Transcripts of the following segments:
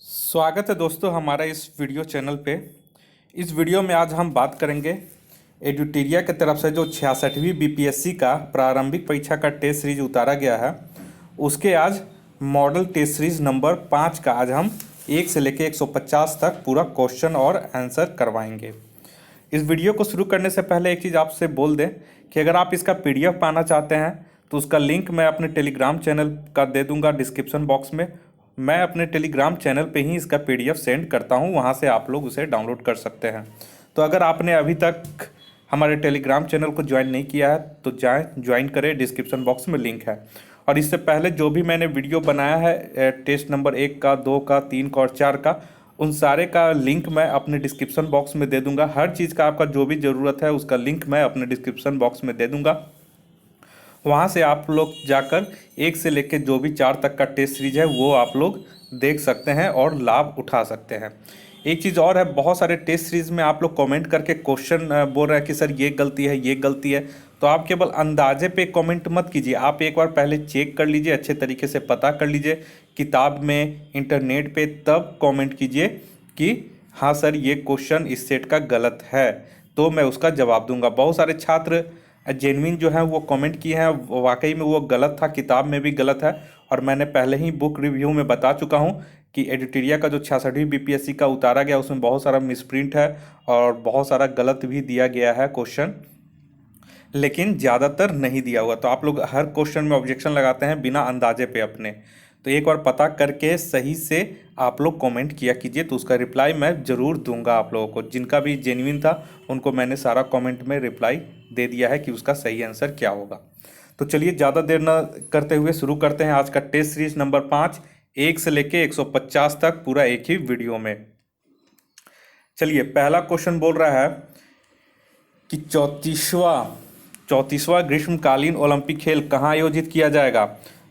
स्वागत है दोस्तों हमारा इस वीडियो चैनल पे। इस वीडियो में आज हम बात करेंगे एडुटेरिया की तरफ से जो 66वीं बीपीएससी का प्रारंभिक परीक्षा का टेस्ट सीरीज उतारा गया है, उसके आज मॉडल टेस्ट सीरीज नंबर 5 का आज हम 1 से लेकर 150 तक पूरा क्वेश्चन और आंसर करवाएंगे। इस वीडियो को शुरू करने से पहले एक चीज़ आपसे बोल दें कि अगर आप इसका पीडीएफ पाना चाहते हैं तो उसका लिंक मैं अपने टेलीग्राम चैनल का दे दूंगा डिस्क्रिप्शन बॉक्स में। मैं अपने टेलीग्राम चैनल पे ही इसका पीडीएफ सेंड करता हूं, वहां से आप लोग उसे डाउनलोड कर सकते हैं। तो अगर आपने अभी तक हमारे टेलीग्राम चैनल को ज्वाइन नहीं किया है तो ज्वाइन करें, डिस्क्रिप्शन बॉक्स में लिंक है। और इससे पहले जो भी मैंने वीडियो बनाया है टेस्ट नंबर 1 का, 2 का, 3 का और 4 का, उन सारे का लिंक मैं अपने डिस्क्रिप्शन बॉक्स में दे दूंगा। हर चीज़ का आपका जो भी ज़रूरत है उसका लिंक मैं अपने डिस्क्रिप्शन बॉक्स में दे दूंगा। वहाँ से आप लोग जाकर 1 से लेकर जो भी 4 तक का टेस्ट सीरीज है वो आप लोग देख सकते हैं और लाभ उठा सकते हैं। एक चीज़ और है, बहुत सारे टेस्ट सीरीज में आप लोग कमेंट करके क्वेश्चन बोल रहे हैं कि सर ये गलती है, ये गलती है। तो आप केवल अंदाजे पे कमेंट मत कीजिए, आप एक बार पहले चेक कर लीजिए, अच्छे तरीके से पता कर लीजिए किताब में, इंटरनेट पे, तब कमेंट कीजिए कि हाँ सर ये क्वेश्चन इस सेट का गलत है, तो मैं उसका जवाब दूंगा। बहुत सारे छात्र जेनविन जो है वो कमेंट किए हैं, वाकई में वो गलत था, किताब में भी गलत है। और मैंने पहले ही बुक रिव्यू में बता चुका हूँ कि एडिटेरिया का जो 66वीं बीपीएससी का उतारा गया उसमें बहुत सारा मिसप्रिंट है और बहुत सारा गलत भी दिया गया है क्वेश्चन, लेकिन ज़्यादातर नहीं दिया हुआ। तो आप लोग हर क्वेश्चन में ऑब्जेक्शन लगाते हैं बिना अंदाजे पे अपने, तो एक बार पता करके सही से आप लोग कमेंट किया कीजिए, तो उसका रिप्लाई मैं ज़रूर दूंगा आप लोगों को। जिनका भी जेन्युइन था उनको मैंने सारा कमेंट में रिप्लाई दे दिया है कि उसका सही आंसर क्या होगा। तो चलिए ज़्यादा देर न करते हुए शुरू करते हैं आज का टेस्ट सीरीज नंबर 5, 1 से लेके 150 तक पूरा एक ही वीडियो में। चलिए, पहला क्वेश्चन बोल रहा है कि 34वां ग्रीष्मकालीन ओलंपिक खेल कहाँ आयोजित किया जाएगा।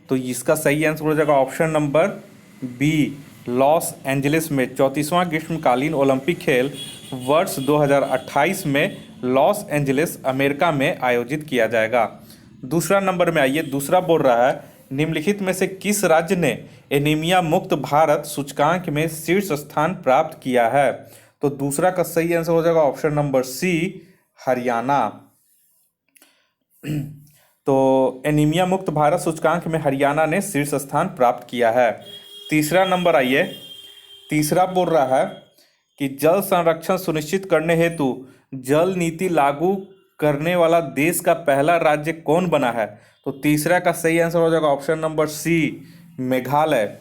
तो इसका सही आंसर हो जाएगा option number B, Los Angeles में। 34वां ग्रीष्मकालीन ओलंपिक खेल वर्ष 2028 में लॉस एंजलिस अमेरिका में आयोजित किया जाएगा। दूसरा नंबर में आइए, दूसरा बोल रहा है निम्नलिखित में से किस राज्य ने एनीमिया मुक्त भारत सूचकांक में शीर्ष स्थान प्राप्त किया है। तो दूसरा का सही आंसर हो जाएगा ऑप्शन नंबर सी, हरियाणा। तो एनीमिया मुक्त भारत सूचकांक में हरियाणा ने शीर्ष स्थान प्राप्त किया है। तीसरा नंबर आइए, तीसरा बोल रहा है कि जल संरक्षण सुनिश्चित करने हेतु जल नीति लागू करने वाला देश का पहला राज्य कौन बना है। तो तीसरा का सही आंसर हो जाएगा option number C, Meghalaya.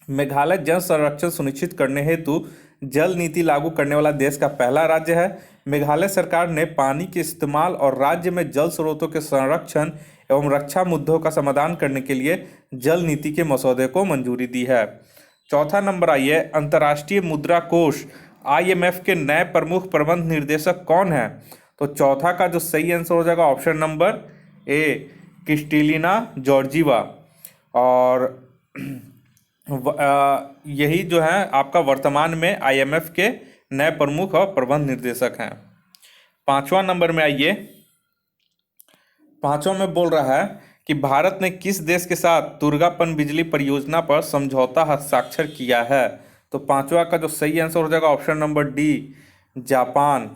Meghalaya जल संरक्षण सुनिश्चित करने हेतु जल नीति लागू करने वाला देश का पहला राज्य है। मेघालय सरकार ने पानी के इस्तेमाल और राज्य में जल स्रोतों के संरक्षण एवं रक्षा मुद्दों का समाधान करने के लिए जल नीति के मसौदे को मंजूरी दी है। चौथा नंबर आइए, अंतर्राष्ट्रीय मुद्रा कोष IMF के नए प्रमुख प्रबंध निर्देशक कौन है। तो चौथा का जो सही आंसर हो जाएगा option number A, Kristalina Georgieva. और यही जो है आपका वर्तमान में IMF के नए प्रमुख और प्रबंध निर्देशक हैं। पांचवा नंबर में आइए, पांचवा में बोल रहा है कि भारत ने किस देश के साथ दुर्गा पनबिजली परियोजना पर समझौता हस्ताक्षर किया है। तो पांचवा का जो सही आंसर हो जाएगा option number D, Japan.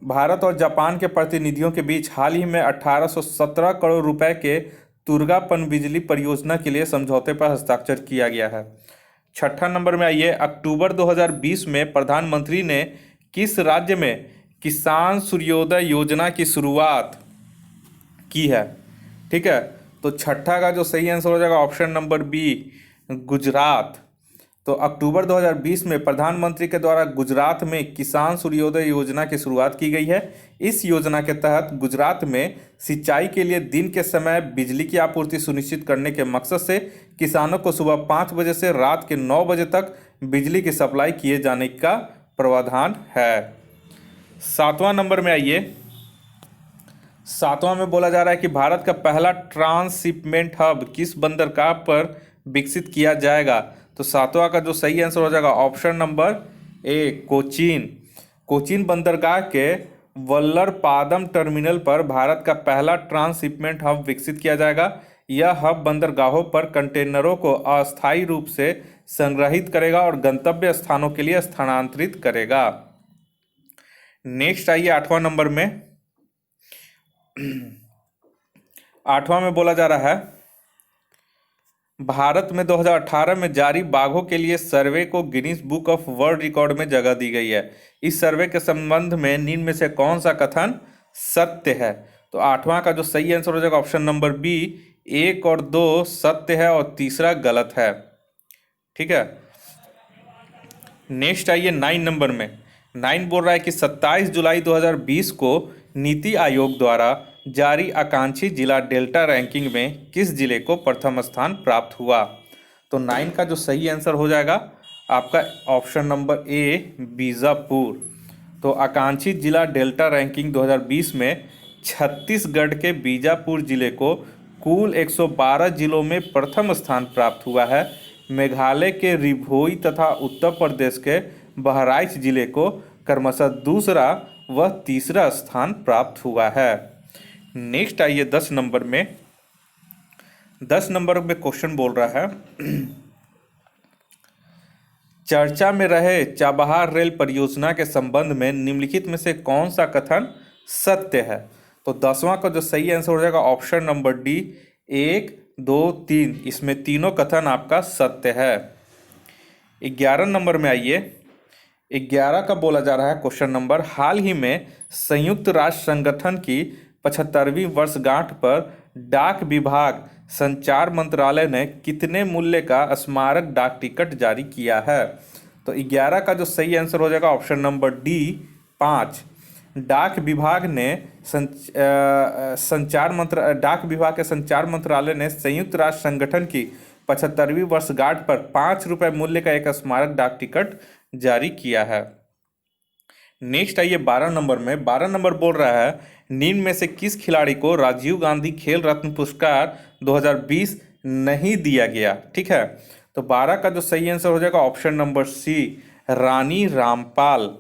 Bharat और जापान के प्रतिनिधियों के बीच हाल ही में 1817 करोड़ रुपए के दुर्गा पनबिजली परियोजना के लिए समझौते पर हस्ताक्षर किया गया है। छठा नंबर में आइए, अक्टूबर 2020 में प्रधानमंत्री ने किस राज्य में किसान सूर्योदय योजना की शुरुआत की है। ठीक है, तो छठा का जो सही आंसर हो जाएगा ऑप्शन नंबर बी, गुजरात। तो अक्टूबर 2020 में प्रधानमंत्री के द्वारा गुजरात में किसान सूर्योदय योजना की शुरुआत की गई है। इस योजना के तहत गुजरात में सिंचाई के लिए दिन के समय बिजली की आपूर्ति सुनिश्चित करने के मकसद से किसानों को सुबह 5 बजे से रात के 9 बजे तक बिजली की सप्लाई किए जाने का प्रावधान है। सातवां नंबर में आइए, सातवां में बोला जा रहा है कि भारत का पहला ट्रांसशिपमेंट हब किस बंदरगाह पर विकसित किया जाएगा। तो सातवां का जो सही आंसर हो जाएगा option number A, Cochin. Cochin बंदरगाह के वल्लरपादम टर्मिनल पर भारत का पहला ट्रांसशिपमेंट हब विकसित किया जाएगा। यह हब बंदरगाहों पर कंटेनरों को अस्थायी रूप से संग्रहित करेगा और गंतव्य स्थानों के लिए स्थानांतरित करेगा। नेक्स्ट आइए 8वां नंबर में। 8वां में बोला जा रहा है, भारत में 2018 में जारी बाघों के लिए सर्वे को Guinness book of world record में जगह दी गई है। इस सर्वे के संबंध में निम्न में से कौन सा कथन सत्य है? तो 8वां का जो सही आंसर हो जाएगा ऑप्शन नंबर बी, 1 और 2 सत्य है और तीसरा गलत है। ठीक है। नेक्स्ट आइए 9 नंबर में। 9 बोल रहा है कि 27 जुलाई 2020 को नीति आयोग द्वारा जारी आकांक्षी जिला डेल्टा रैंकिंग में किस जिले को प्रथम स्थान प्राप्त हुआ? तो 9 का जो सही आंसर हो जाएगा आपका ऑप्शन नंबर ए, बीजापुर। तो आकांक्षी जिला डेल्टा रैंकिंग 2020 में छत्तीसगढ़ के बीजापुर जिले को कुल 112 जिलों में प्रथम स्थान प्राप्त हुआ है। मेघालय के रिभोई तथा उत्तर प्रदेश के बहराइच जिले को क्रमशः दूसरा व तीसरा स्थान प्राप्त हुआ है। नेक्स्ट आइए 10 नंबर में। 10 नंबर में क्वेश्चन बोल रहा है, चर्चा में रहे चाबहार रेल परियोजना के संबंध में निम्नलिखित में से कौन सा कथन सत्य है? तो 10वां का जो सही आंसर हो जाएगा ऑप्शन नंबर डी, 1, 2, 3। इसमें तीनों कथन आपका सत्य है। 11 नंबर में आइए। 11 का बोला जा रहा है क्वेश्चन नंबर, हाल ही में संयुक्त राष्ट्र संगठन की 75वीं वर्षगांठ पर डाक विभाग संचार मंत्रालय ने कितने मूल्य का स्मारक डाक टिकट जारी किया है? तो 11 का जो सही आंसर हो जाएगा ऑप्शन नंबर डी, 5। डाक विभाग के संचार मंत्रालय ने संयुक्त राष्ट्र संगठन की 75वीं वर्षगांठ पर 5 रुपये मूल्य का एक स्मारक डाक टिकट जारी किया है। नेक्स्ट आइए 12 नंबर में। 12 नंबर बोल रहा है, निम्न में से किस खिलाड़ी को राजीव गांधी खेल रत्न पुरस्कार 2020 नहीं दिया गया? ठीक है। तो 12 का जो सही आंसर हो जाएगा ऑप्शन नंबर सी, रानी रामपाल।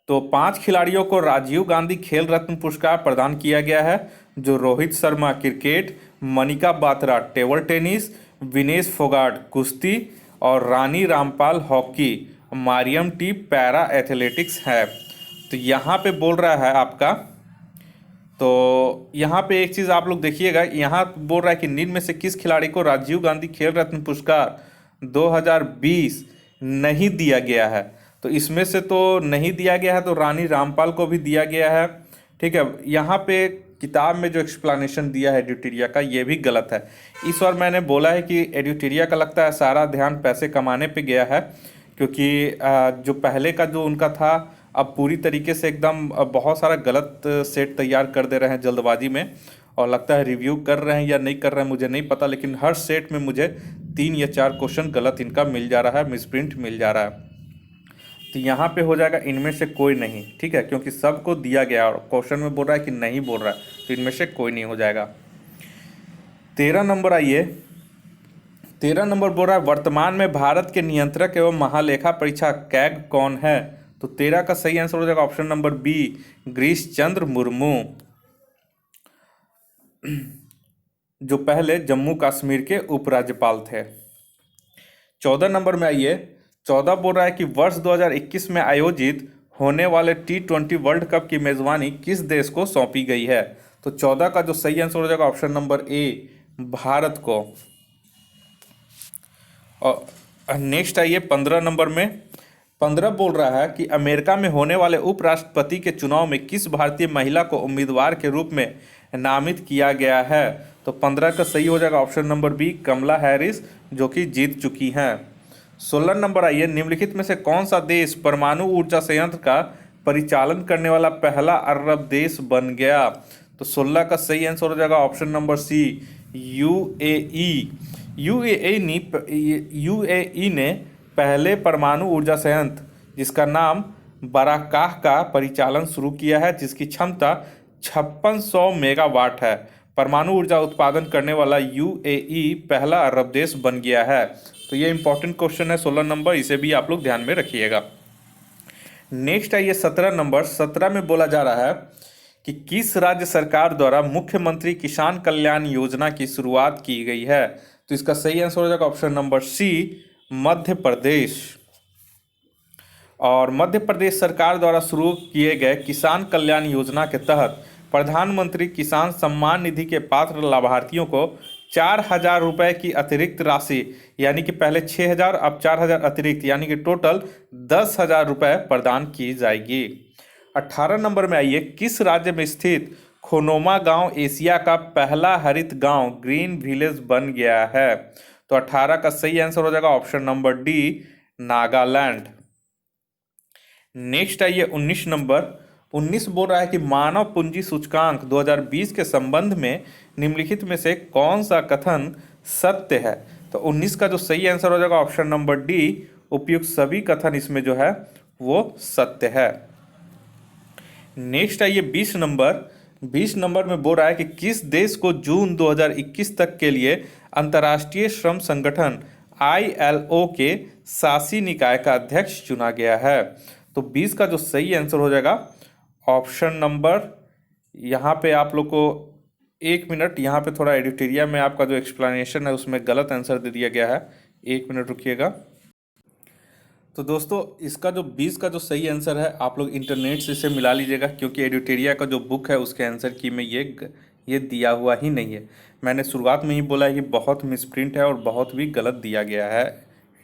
तो 5 खिलाड़ियों को राजीव गांधी खेल रत्न पुरस्कार प्रदान किया गया है, जो Rohit Sharma cricket, Manika Batra table tennis, Vinesh Phogat कुश्ती और Rani Rampal hockey, Mariyam T para athletics है। तो यहाँ पे बोल रहा है आपका, तो यहाँ पे एक चीज़ आप लोग देखिएगा, यहाँ बोल रहा है कि निम्न में से किस खिलाड़ी को राजीव गांधी खेल रत्न पुरस्कार 2020 नहीं दिया गया है? तो इसमें से तो नहीं दिया गया है, तो रानी रामपाल को भी दिया गया है। ठीक है। यहाँ पे किताब में जो एक्सप्लेनेशन दिया है एड्यूटेरिया का, ये भी गलत है। इस बार मैंने बोला है कि एड्यूटेरिया का लगता है सारा ध्यान पैसे कमाने पे गया है, क्योंकि जो पहले का जो उनका था, अब पूरी तरीके से एकदम बहुत सारा गलत सेट तैयार कर दे रहे हैं जल्दबाजी में, और लगता है रिव्यू कर रहे हैं या नहीं कर रहे हैं मुझे नहीं पता, लेकिन हर सेट में मुझे 3 या 4 क्वेश्चन गलत इनका मिल जा रहा है, मिसप्रिंट मिल जा रहा है। तो यहाँ पे हो जाएगा इनमें से कोई नहीं। ठीक है, क्योंकि सबको दिया गया और क्वेश्चन में बोल रहा है कि नहीं बोल रहा है, तो इनमें से कोई नहीं हो जाएगा। 13 नंबर आइए। 13 नंबर बोल रहा है, वर्तमान में भारत के नियंत्रक एवं महालेखा परीक्षक कैग कौन है? तो 13 का सही आंसर हो जाएगा option number B, Girish Chandra Murmu, जो पहले जम्मू कश्मीर के उपराज्यपाल थे। 14 नंबर में आइए। 14 बोल रहा है कि वर्ष 2021 में आयोजित होने वाले T20 वर्ल्ड कप की मेजबानी किस देश को सौंपी गई है? तो 14 का जो सही आंसर हो जाएगा ऑप्शन नंबर ए, भारत को। और नेक्स्ट आइए 15 नंबर में। 15 बोल रहा है कि अमेरिका में होने वाले उपराष्ट्रपति के चुनाव में किस भारतीय महिला को उम्मीदवार के रूप में नामित किया गया है? तो 15 का सही हो जाएगा ऑप्शन नंबर बी, कमला हैरिस, जो कि जीत चुकी हैं। 16 नंबर आइए। निम्नलिखित में से कौन सा देश परमाणु ऊर्जा संयंत्र का परिचालन करने वाला पहला अरब देश बन गया? तो 16 का सही आंसर हो जाएगा option number C, UAE. UAE ने पहले परमाणु ऊर्जा संयंत्र जिसका नाम बराकाह का परिचालन शुरू किया है, जिसकी क्षमता 5600 मेगावाट है। परमाणु ऊर्जा उत्पादन करने वाला यूएई पहला अरब देश बन गया है। तो ये इंपॉर्टेंट क्वेश्चन है 16 नंबर, इसे भी आप लोग ध्यान में रखिएगा। नेक्स्ट आइए 17 नंबर। 17 में बोला जा रहा है कि किस राज्य सरकार द्वारा मुख्यमंत्री किसान कल्याण योजना की शुरुआत की गई है? तो इसका सही आंसर हो जाएगा ऑप्शन नंबर सी, मध्य प्रदेश। और मध्य प्रदेश सरकार द्वारा शुरू किए गए किसान कल्याण योजना के तहत प्रधानमंत्री किसान सम्मान निधि के पात्र लाभार्थियों को 4,000 रुपये की अतिरिक्त राशि, यानी कि पहले 6,000 अब 4,000 अतिरिक्त, यानी कि टोटल 10,000 रुपये प्रदान की जाएगी। 18 नंबर में आइए, किस राज्य में स्थित खोनोमा गांव एशिया का पहला हरित गांव ग्रीन विलेज बन गया है? तो 18 का सही आंसर हो जाएगा option number D, Nagaland. Next आइए 19 नंबर। 19 बोल रहा है कि मानव पूंजी सूचकांक 2020 के संबंध में निम्नलिखित में से कौन सा कथन सत्य है? तो 19 का जो सही आंसर हो जाएगा ऑप्शन नंबर डी, उपयुक्त सभी कथन इसमें जो है वो सत्य है। नेक्स्ट आइए 20 नंबर। 20 नंबर में बोल रहा है कि किस देश को जून 2021 तक के लिए अंतर्राष्ट्रीय श्रम संगठन ILO के शासी निकाय का अध्यक्ष चुना गया है? तो 20 का जो सही आंसर हो जाएगा ऑप्शन नंबर, यहाँ पे आप लोग को 1 मिनट, यहाँ पे थोड़ा एडिटोरिया में आपका जो एक्सप्लेनेशन है उसमें गलत आंसर दे दिया गया है, 1 मिनट रुकिएगा। तो दोस्तों इसका जो 20 का जो सही आंसर है आप लोग इंटरनेट से इसे मिला लीजिएगा, क्योंकि एडिटोरिया का जो बुक है उसके आंसर की में ये दिया हुआ ही नहीं है। मैंने शुरुआत में ही बोला है कि बहुत मिसप्रिंट है और बहुत भी गलत दिया गया है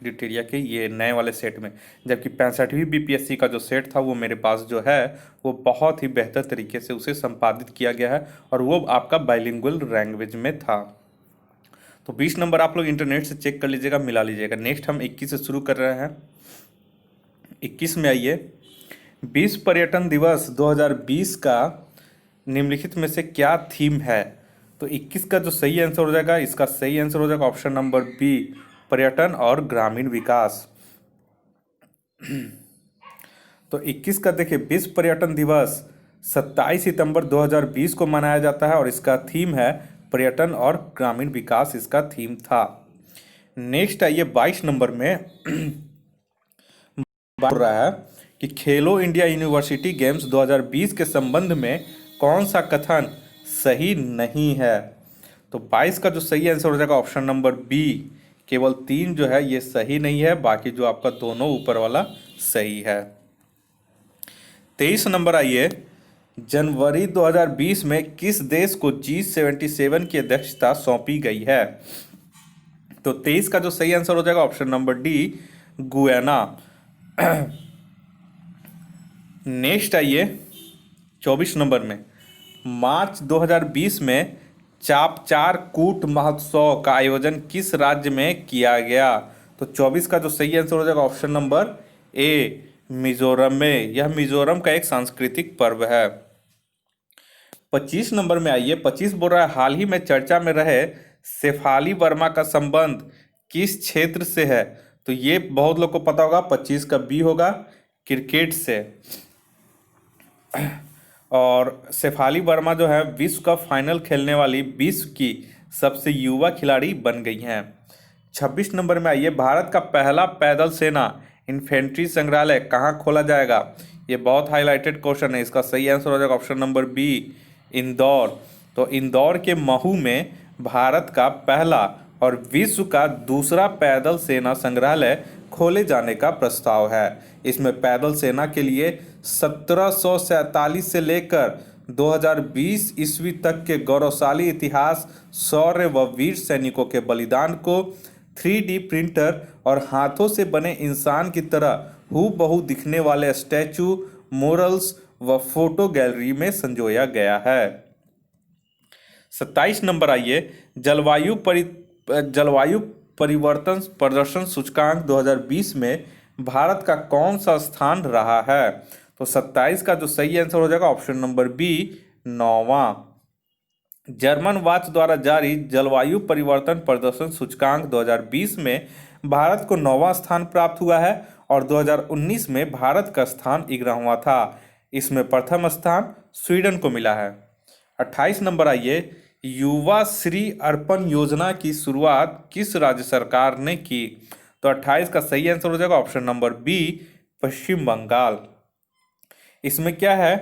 एडिटोरिया के ये नए वाले सेट में, जबकि 65वीं BPSC का जो सेट था वो मेरे पास जो है वो बहुत ही बेहतर तरीके से उसे संपादित किया गया है और वो आपका बाइलिंगुअल लैंग्वेज में था। तो 20 नंबर आप लोग इंटरनेट से चेक कर लीजिएगा, मिला लीजिएगा। नेक्स्ट हम 21 से शुरू कर रहे हैं। 21 में आइए, विश्व पर्यटन दिवस 2020 का निम्नलिखित में से क्या थीम है? तो 21 का जो सही आंसर हो जाएगा, इसका सही आंसर हो जाएगा ऑप्शन नंबर बी, पर्यटन और ग्रामीण विकास। तो 21 का देखिए, विश्व पर्यटन दिवस 27 सितंबर 2020 को मनाया जाता है और इसका थीम है पर्यटन और ग्रामीण विकास, इसका थीम था। नेक्स्ट आइए 22 नंबर में बोल रहा है कि खेलो इंडिया यूनिवर्सिटी गेम्स 2020 के संबंध में कौन सा कथन सही नहीं है? तो 22 का जो सही आंसर हो जाएगा ऑप्शन नंबर बी, केवल 3 जो है ये सही नहीं है, बाकी जो आपका दोनों ऊपर वाला सही है। 23 नंबर आइए, जनवरी 2020 में किस देश को G77 की अध्यक्षता सौंपी गई है? तो 23 का जो सही आंसर हो जाएगा option number D, Guyana. Next आइए 24 नंबर में, मार्च 2020 में चापचार कूट महोत्सव का आयोजन किस राज्य में किया गया? तो 24 का जो सही आंसर हो जाएगा ऑप्शन नंबर ए, मिजोरम में। यह मिजोरम का एक सांस्कृतिक पर्व है। 25 नंबर में आइए, 25 बोल रहा है हाल ही में चर्चा में रहे शेफाली वर्मा का संबंध किस क्षेत्र से है? तो ये बहुत लोग को पता होगा, 25 का बी होगा, क्रिकेट से। और शेफाली वर्मा जो है विश्व कप फाइनल खेलने वाली विश्व की सबसे युवा खिलाड़ी बन गई हैं। 26 नंबर में आइए, भारत का पहला पैदल सेना इन्फेंट्री संग्रहालय कहाँ खोला जाएगा? ये बहुत हाईलाइटेड क्वेश्चन है, इसका सही आंसर हो जाएगा ऑप्शन नंबर बी, इंदौर। तो इंदौर के महू में भारत का पहला और विश्व का दूसरा पैदल सेना संग्रहालय खोले जाने का प्रस्ताव है। इसमें पैदल सेना के लिए 1747 से लेकर 2020 ईस्वी तक के गौरवशाली इतिहास, शौर्य व वीर सैनिकों के बलिदान को 3D प्रिंटर और हाथों से बने इंसान की तरह हूबहू दिखने वाले स्टैचू, मोरल्स व फोटो गैलरी में संजोया गया है। 27 नंबर आइए, जलवायु परिवर्तन प्रदर्शन सूचकांक 2020 में भारत का कौन सा स्थान रहा है? तो 27 का जो सही आंसर हो जाएगा ऑप्शन नंबर बी, 9वां। जर्मन वाच द्वारा जारी जलवायु परिवर्तन प्रदर्शन सूचकांक 2020 में भारत को 9वां स्थान प्राप्त हुआ है और 2019 में भारत का स्थान 11वां था। इसमें प्रथम स्थान स्वीडन को मिला है। 28 नंबर आइए, युवा श्री अर्पण योजना की शुरुआत किस राज्य सरकार ने की? तो 28 का सही आंसर हो जाएगा ऑप्शन नंबर बी, पश्चिम बंगाल। इसमें क्या है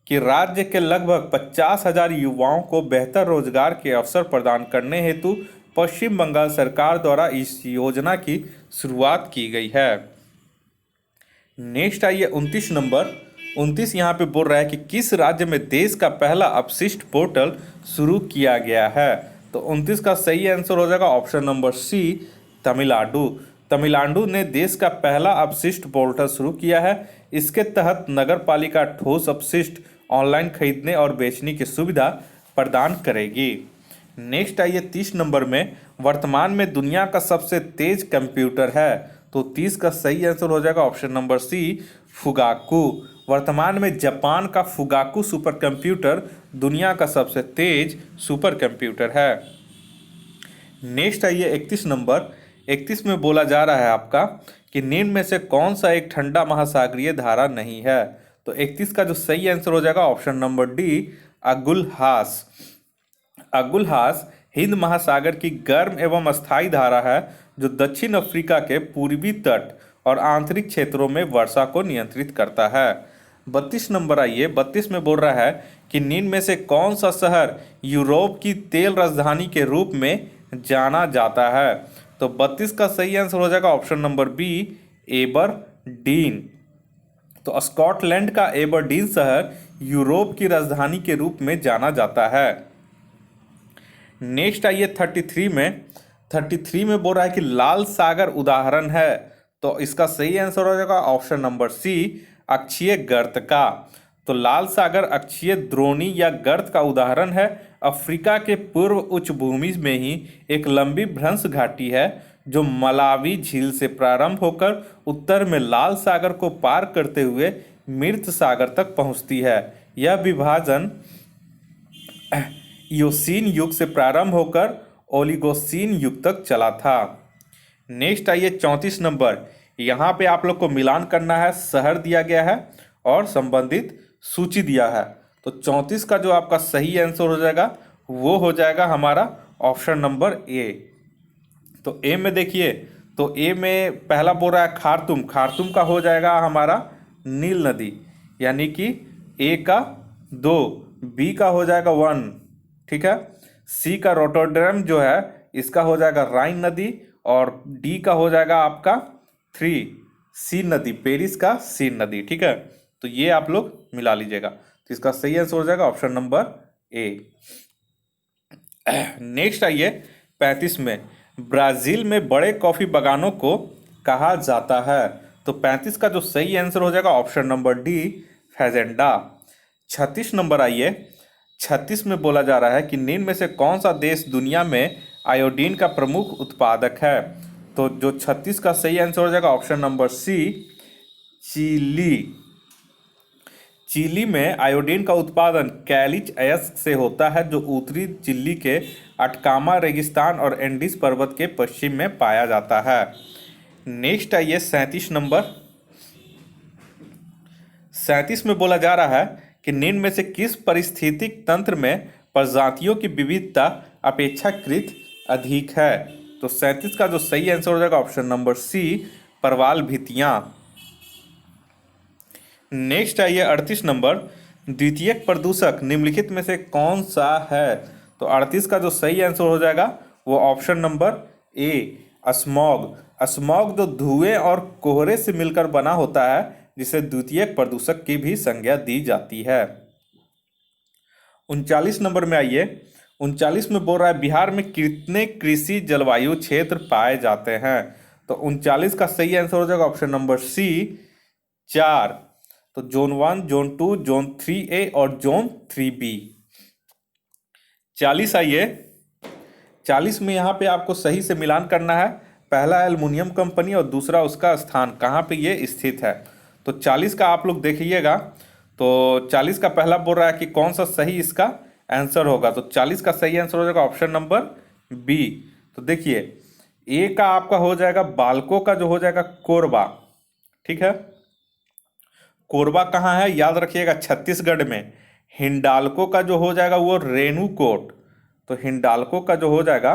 कि राज्य के लगभग 50,000 युवाओं को बेहतर रोजगार के अवसर प्रदान करने हेतु पश्चिम बंगाल सरकार द्वारा इस योजना की शुरुआत की गई है। नेक्स्ट आइए 29 नंबर। 29 यहाँ पे बोल रहा है कि किस राज्य में देश का पहला अपशिष्ट पोर्टल शुरू किया गया है। तो 29 का सही आंसर हो जाएगा option number C, Tamil Nadu. Tamil Nadu ने देश का पहला अपशिष्ट पोर्टल शुरू किया है। इसके तहत नगर पालिका ठोस अपशिष्ट ऑनलाइन खरीदने और बेचने की सुविधा प्रदान करेगी। नेक्स्ट आइए 30 नंबर में, वर्तमान में दुनिया का सबसे तेज कंप्यूटर है। तो 30 का सही आंसर हो जाएगा ऑप्शन नंबर सी, फुगाकू। वर्तमान में जापान का फुगाकू सुपर कंप्यूटर दुनिया का सबसे तेज सुपर कंप्यूटर है। नेक्स्ट आइए 31 नंबर। 31 में बोला जा रहा है आपका कि निम्न में से कौन सा एक ठंडा महासागरीय धारा नहीं है। तो 31 का जो सही आंसर हो जाएगा option number D, Agulhas. Agulhas Hind महासागर की गर्म एवं अस्थायी धारा है जो दक्षिण अफ्रीका के पूर्वी तट और आंतरिक क्षेत्रों में वर्षा को नियंत्रित करता है। 32 नंबर आइए। 32 में बोल रहा है कि निम्न में से कौन सा शहर यूरोप की तेल राजधानी के रूप में जाना जाता है। तो 32 का सही आंसर हो जाएगा ऑप्शन नंबर बी, एबरडीन। तो स्कॉटलैंड का एबरडीन शहर यूरोप की राजधानी के रूप में जाना जाता है। नेक्स्ट आइए 33 में। 33 में बोल रहा है कि लाल सागर उदाहरण है। तो इसका सही आंसर हो जाएगा ऑप्शन नंबर सी, अक्षीय गर्त का। तो लाल सागर अक्षीय द्रोणी या गर्त का उदाहरण है। अफ्रीका के पूर्व उच्च भूमि में ही एक लंबी भ्रंश घाटी है जो मलावी झील से प्रारंभ होकर उत्तर में लाल सागर को पार करते हुए मृत सागर तक पहुंचती है। यह विभाजन इयोसीन युग से प्रारंभ होकर ओलिगोसीन युग तक चला था। नेक्स्ट आइए 34 नंबर। यहाँ पे आप लोग को मिलान करना है, शहर दिया गया है और संबंधित सूची दिया है। तो 34 का जो आपका सही आंसर हो जाएगा वो हो जाएगा हमारा ऑप्शन नंबर ए। तो ए में देखिए, तो ए में पहला बोल रहा है खार्तूम। खार्तूम का हो जाएगा हमारा नील नदी, यानी कि ए का 2, बी का हो जाएगा 1, ठीक है। सी का रोटरडैम जो है इसका हो जाएगा राइन नदी, और डी का हो जाएगा आपका 3, सीन नदी, पेरिस का सीन नदी, ठीक है। तो ये आप लोग मिला लीजिएगा। तो इसका सही आंसर हो जाएगा ऑप्शन नंबर ए। नेक्स्ट आइए 35 में। ब्राजील में बड़े कॉफी बागानों को कहा जाता है। तो 35 का जो सही आंसर हो जाएगा ऑप्शन नंबर डी, फैजेंडा। 36 नंबर आइए। 36 में बोला जा रहा है कि निम्न में से कौन सा देश दुनिया में आयोडीन का प्रमुख उत्पादक है। तो जो 36 का सही आंसर हो जाएगा option number C, Chile. Chile में आयोडीन का उत्पादन कैलिच अयस्क से होता है जो उत्तरी चिली के अटकामा रेगिस्तान और एंडीज पर्वत के पश्चिम में पाया जाता है। नेक्स्ट आइए 37 नंबर। 37 में बोला जा रहा है कि निम्न में से किस पारिस्थितिक तंत्र में प्रजातियों की विविधता अपेक्षाकृत अधिक है। तो 37 का जो सही आंसर हो जाएगा ऑप्शन नंबर सी, परवाल भित्तियां। नेक्स्ट आइए 38 नंबर। द्वितीयक प्रदूषक निम्नलिखित में से कौन सा है। तो 38 का जो सही आंसर हो जाएगा वो option number A, smog. Smog जो धुएं और कोहरे से मिलकर बना होता है जिसे द्वितीयक प्रदूषक की भी संज्ञा दी जाती है। 39 नंबर में आइए। 39 में बोल रहा है बिहार में कितने कृषि जलवायु क्षेत्र पाए जाते हैं। तो 39 का सही आंसर हो जाएगा ऑप्शन नंबर सी, 4। तो जोन 1, जोन 2, जोन 3A और जोन 3B। 40 आइए। 40 में यहाँ पे आपको सही से मिलान करना है। पहला एल्युमिनियम कंपनी और दूसरा उसका स्थान कहाँ पे ये स्थित है। तो 40 का आप लोग देखिएगा। तो 40 का पहला बोल रहा है कि कौन सा सही इसका आंसर होगा। तो 40 का सही आंसर हो जाएगा ऑप्शन नंबर बी। तो देखिए ए का आपका हो जाएगा बालको का जो हो जाएगा कोरबा, ठीक है। कोरबा कहाँ है याद रखिएगा, छत्तीसगढ़ में। हिंडाल्को का जो हो जाएगा वो रेणुकोट। तो हिंडाल्को का जो हो जाएगा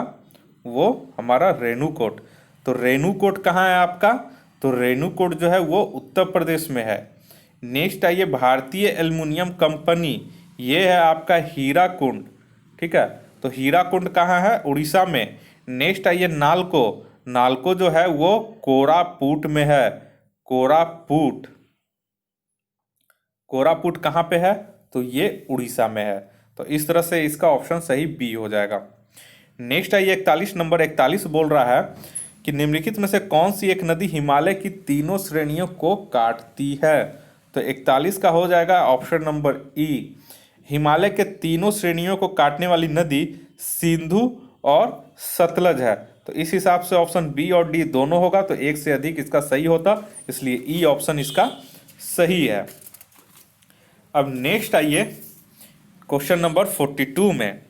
वो हमारा रेणुकोट। तो रेणुकोट कहाँ है आपका। तो रेणुकोट जो है वो उत्तर प्रदेश में है। नेक्स्ट आइए भारतीय एल्युमिनियम कंपनी, ये है आपका हीराकुंड, ठीक है। तो हीराकुंड कहाँ है? उड़ीसा में। नेक्स्ट आइए नालको, नालको जो है वो कोरापुट में है, कोरापुट। कोरापुट कहाँ पे है? तो ये उड़ीसा में है। तो इस तरह से इसका ऑप्शन सही बी हो जाएगा। नेक्स्ट आइए 41 नंबर 41 बोल रहा है कि निम्नलिखित में से कौन सी एक नदी हिमालय की तीनों श्रेणियों को काटती है? तो 41 का हो जाएगा ऑप्शन नंबर ई। हिमालय के तीनों श्रेणियों को काटने वाली नदी सिंधु और सतलज है। तो इस हिसाब से ऑप्शन बी और डी दोनों होगा, तो एक से अधिक इसका सही होता, इसलिए ई ऑप्शन इसका सही है। अब नेक्स्ट आइए क्वेश्चन नंबर 42 में।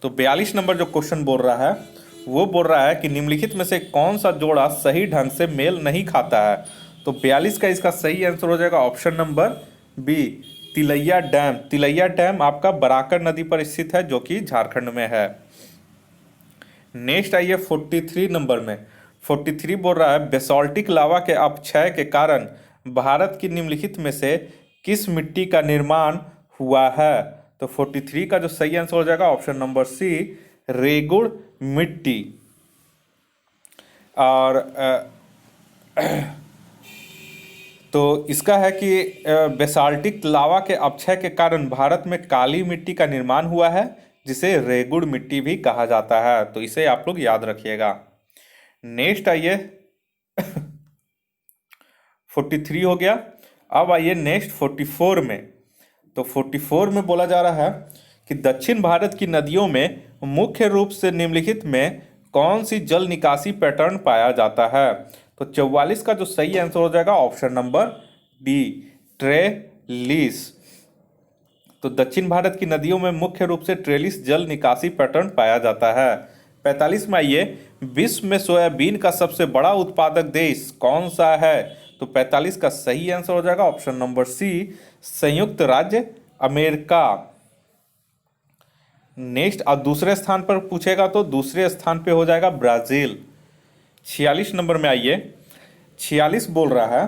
तो 42 नंबर जो क्वेश्चन बोल रहा है वो बोल रहा है कि निम्नलिखित में से कौन सा जोड़ा सही ढंग से मेल नहीं खाता है? तो 42 का इसका सही आंसर हो जाएगा option number B, Tilaiya dam. Tilaiya dam आपका बराकर नदी पर स्थित है जो कि झारखंड में है। नेक्स्ट आइए 43 नंबर में। 43 बोल रहा है बेसाल्टिक लावा के अपक्षय के कारण भारत की निम्नलिखित में से किस मिट्टी का निर्माण हुआ है? तो 43 का जो सही आंसर हो जाएगा ऑप्शन नंबर सी, रेगुड़ मिट्टी। और तो इसका है कि बेसाल्टिक लावा के अपक्षय के कारण भारत में काली मिट्टी का निर्माण हुआ है, जिसे रेगुड़ मिट्टी भी कहा जाता है। तो इसे आप लोग याद रखिएगा। नेक्स्ट आइए 43 हो गया। अब आइए नेक्स्ट 44 में। तो 44 में बोला जा रहा है कि दक्षिण भारत की नदियों में मुख्य रूप से निम्नलिखित में कौन सी जल निकासी पैटर्न पाया जाता है? तो 44 का जो सही आंसर हो जाएगा ऑप्शन नंबर डी, ट्रेलिस। तो दक्षिण भारत की नदियों में मुख्य रूप से ट्रेलिस जल निकासी पैटर्न पाया जाता है। 45 में आइए विश्व में सोयाबीन का सबसे बड़ा उत्पादक देश कौन सा है? तो 45 का सही आंसर हो जाएगा ऑप्शन नंबर सी, संयुक्त राज्य अमेरिका। नेक्स्ट अब दूसरे स्थान पर पूछेगा तो दूसरे स्थान पे हो जाएगा ब्राजील। 46 नंबर में आइए। 46 बोल रहा है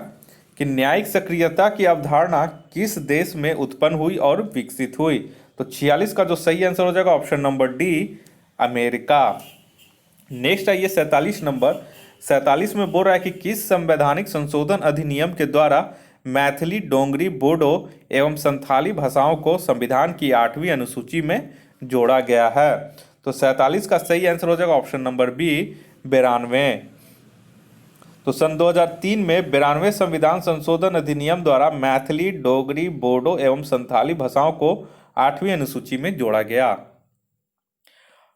कि न्यायिक सक्रियता की अवधारणा किस देश में उत्पन्न हुई और विकसित हुई? तो 46 का जो सही आंसर हो जाएगा option number D, America. Next आइए 47 नंबर। 47 में बोल रहा है कि किस संवैधानिक संशोधन अधिनियम के द्वारा मैथिली, डोंगरी, बोडो एवं संथाली भाषाओं को संविधान की 8वीं अनुसूची में जोड़ा गया है? तो 47 का सही आंसर हो जाएगा ऑप्शन नंबर बी, 92। तो सन 2003 में 92वें संविधान संशोधन अधिनियम द्वारा मैथिली, डोगरी, बोडो एवं संथाली भाषाओं को 8वीं अनुसूची में जोड़ा गया।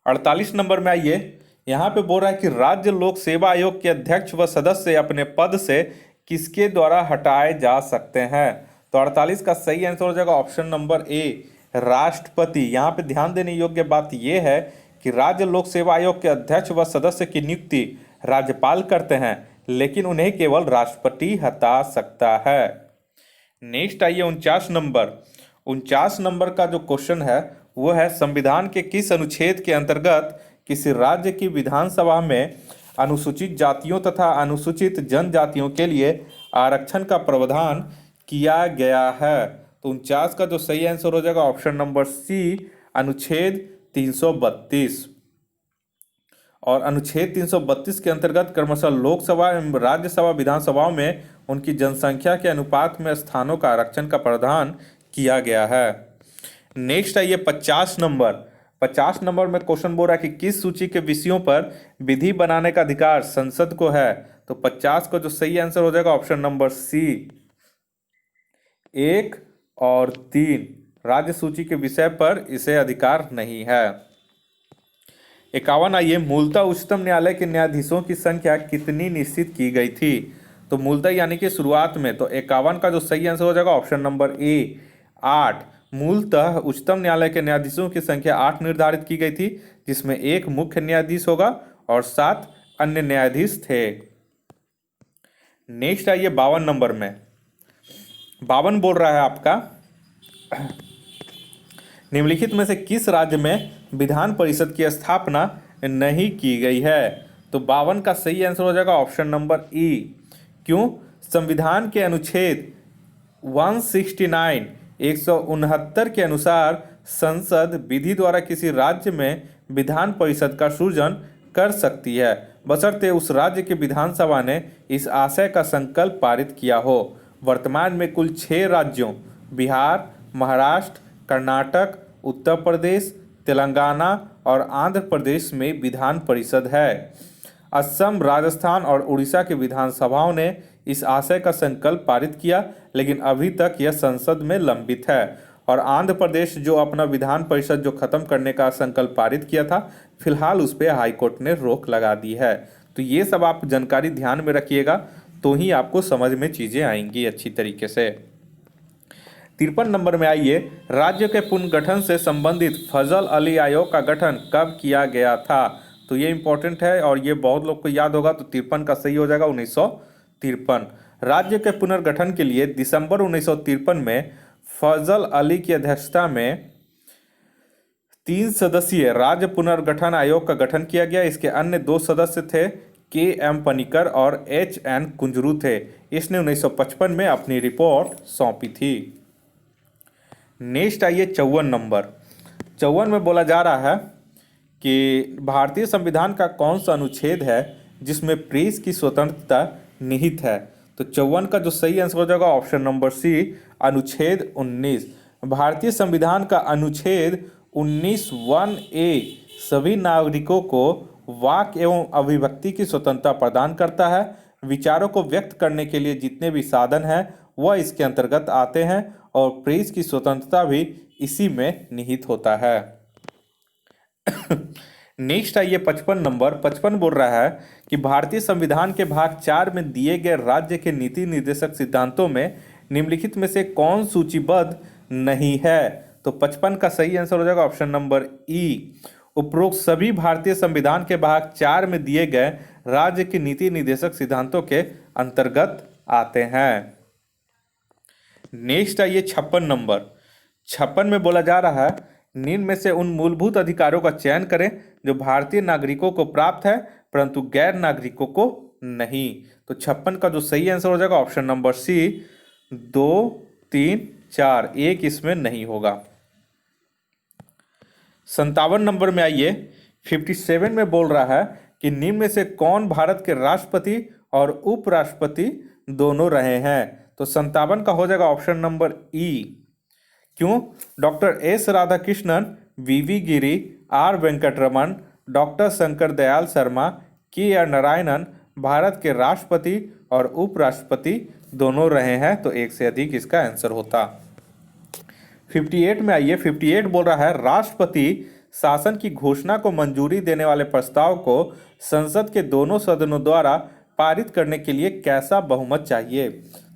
48 नंबर में आइए। यहाँ पे बोल रहा है कि राज्य लोक सेवा आयोग के अध्यक्ष व सदस्य अपने पद से किसके द्वारा हटाए जा सकते हैं? तो 48 का सही आंसर हो जाएगा ऑप्शन नंबर ए, राष्ट्रपति। यहाँ पे ध्यान देने योग्य बात यह है कि राज्य लोक सेवा आयोग के अध्यक्ष व सदस्य की नियुक्ति राज्यपाल करते हैं, लेकिन उन्हें केवल राष्ट्रपति हटा सकता है। नेक्स्ट आइए 49 नंबर। 49 नंबर का जो क्वेश्चन है वो है संविधान के किस अनुच्छेद के अंतर्गत किसी राज्य की विधानसभा में अनुसूचित जातियों तथा अनुसूचित जनजातियों के लिए आरक्षण का प्रावधान किया गया है? तो 49 का जो सही आंसर हो जाएगा ऑप्शन नंबर सी, अनुच्छेद 332। और अनुच्छेद 332 के अंतर्गत क्रमशः लोकसभा एवं राज्यसभा विधानसभाओं में उनकी जनसंख्या के अनुपात में स्थानों का आरक्षण का प्रावधान किया गया है। नेक्स्ट आइए 50 नंबर। 50 नंबर में क्वेश्चन बोल रहा है कि किस सूची के विषयों पर विधि बनाने का अधिकार संसद को है? तो 50 का जो सही आंसर हो जाएगा ऑप्शन नंबर सी, 1 और 3। राज्य सूची के विषय पर इसे अधिकार नहीं है। 51 आइए। मूलतः उच्चतम न्यायालय के न्यायाधीशों की संख्या कितनी निश्चित की गई थी? तो मूलतः यानी कि शुरुआत में। तो 51 का जो सही आंसर हो जाएगा ऑप्शन नंबर ए, 8। मूलतः उच्चतम न्यायालय के न्यायाधीशों की संख्या 8 निर्धारित की गई थी, जिसमें एक मुख्य न्यायाधीश होगा और 7 अन्य न्यायाधीश थे। नेक्स्ट आइए 52 नंबर में। 52 बोल रहा है आपका निम्नलिखित में से किस राज्य में विधान परिषद की स्थापना नहीं की गई है? तो 52 का सही आंसर हो जाएगा ऑप्शन नंबर ई। क्यों? संविधान के अनुच्छेद 169 169 के अनुसार संसद विधि द्वारा किसी राज्य में विधान परिषद का सृजन कर सकती है, बशर्ते उस राज्य के विधानसभा ने इस आशय का संकल्प पारित किया हो। वर्तमान में कुल 6 राज्यों बिहार, महाराष्ट्र, कर्नाटक, उत्तर प्रदेश, तेलंगाना और आंध्र प्रदेश में विधान परिषद है। असम, राजस्थान और उड़ीसा के विधानसभाओं ने इस आशय का संकल्प पारित किया, लेकिन अभी तक यह संसद में लंबित है। और आंध्र प्रदेश जो अपना विधान परिषद जो खत्म करने का संकल्प पारित किया था, फिलहाल उस पर हाईकोर्ट ने रोक लगा दी है। तो ये सब आप जानकारी ध्यान में रखिएगा, तो ही आपको समझ में चीज़ें आएंगी अच्छी तरीके से। 53 नंबर में आइए, राज्य के पुनर्गठन से संबंधित फजल अली आयोग का गठन कब किया गया था? तो ये इंपॉर्टेंट है और ये बहुत लोग को याद होगा, तो 53 का सही हो जाएगा 1953। राज्य के पुनर्गठन के लिए दिसंबर 1953 में फजल अली की अध्यक्षता में 3 सदस्यीय राज्य पुनर्गठन आयोग का गठन किया गया। इसके अन्य 2 सदस्य थे के.एम. पनिकर और एच.एन. कुंजरू थे। इसने 1955 में अपनी रिपोर्ट सौंपी थी। नेक्स्ट आइए 54 नंबर। 54 में बोला जा रहा है कि भारतीय संविधान का कौन सा अनुच्छेद है जिसमें प्रेस की स्वतंत्रता निहित है? तो 54 का जो सही आंसर हो जाएगा ऑप्शन नंबर सी, अनुच्छेद 19। भारतीय संविधान का अनुच्छेद 19(1)(a) सभी नागरिकों को वाक एवं अभिव्यक्ति की स्वतंत्रता प्रदान करता है। विचारों को व्यक्त करने के लिए जितने भी साधन हैं वह इसके अंतर्गत आते हैं और प्रेस की स्वतंत्रता भी इसी में निहित होता है। नेक्स्ट आइए 55 नंबर। 55 बोल रहा है कि भारतीय संविधान के भाग 4 में दिए गए राज्य के नीति निर्देशक सिद्धांतों में निम्नलिखित में से कौन सूचीबद्ध नहीं है? तो 55 का सही आंसर हो जाएगा ऑप्शन नंबर ई। उपरोक्त सभी भारतीय संविधान के भाग 4 में दिए गए राज्य के नीति निर्देशक सिद्धांतों के अंतर्गत आते हैं। नेक्स्ट आइए 56 नंबर। 56 में बोला जा रहा है, निम्न में से उन मूलभूत अधिकारों का चयन करें जो भारतीय नागरिकों को प्राप्त है परंतु गैर नागरिकों को नहीं। तो 56 का जो सही आंसर हो जाएगा ऑप्शन नंबर सी, 2, 3, 4, 1 इसमें नहीं होगा। 57 नंबर में आइए, 57 में बोल रहा है कि निम्न में से कौन भारत के राष्ट्रपति और उपराष्ट्रपति दोनों रहे हैं? तो 57 का हो जाएगा ऑप्शन नंबर ई। क्यों? Doctor S Radhakrishnan, V Giri, R Venkataraman, doctor Shankar Dayal Sharma, K R Narayanan Bharat के राष्ट्रपति और उपराष्ट्रपति दोनों रहे हैं, तो एक से अधिक इसका आंसर होता। 58 में आइए, 58 बोल रहा है, राष्ट्रपति शासन की घोषणा को मंजूरी देने वाले प्रस्ताव को संसद के दोनों सदनों द्वारा पारित करने के लिए कैसा बहुमत चाहिए?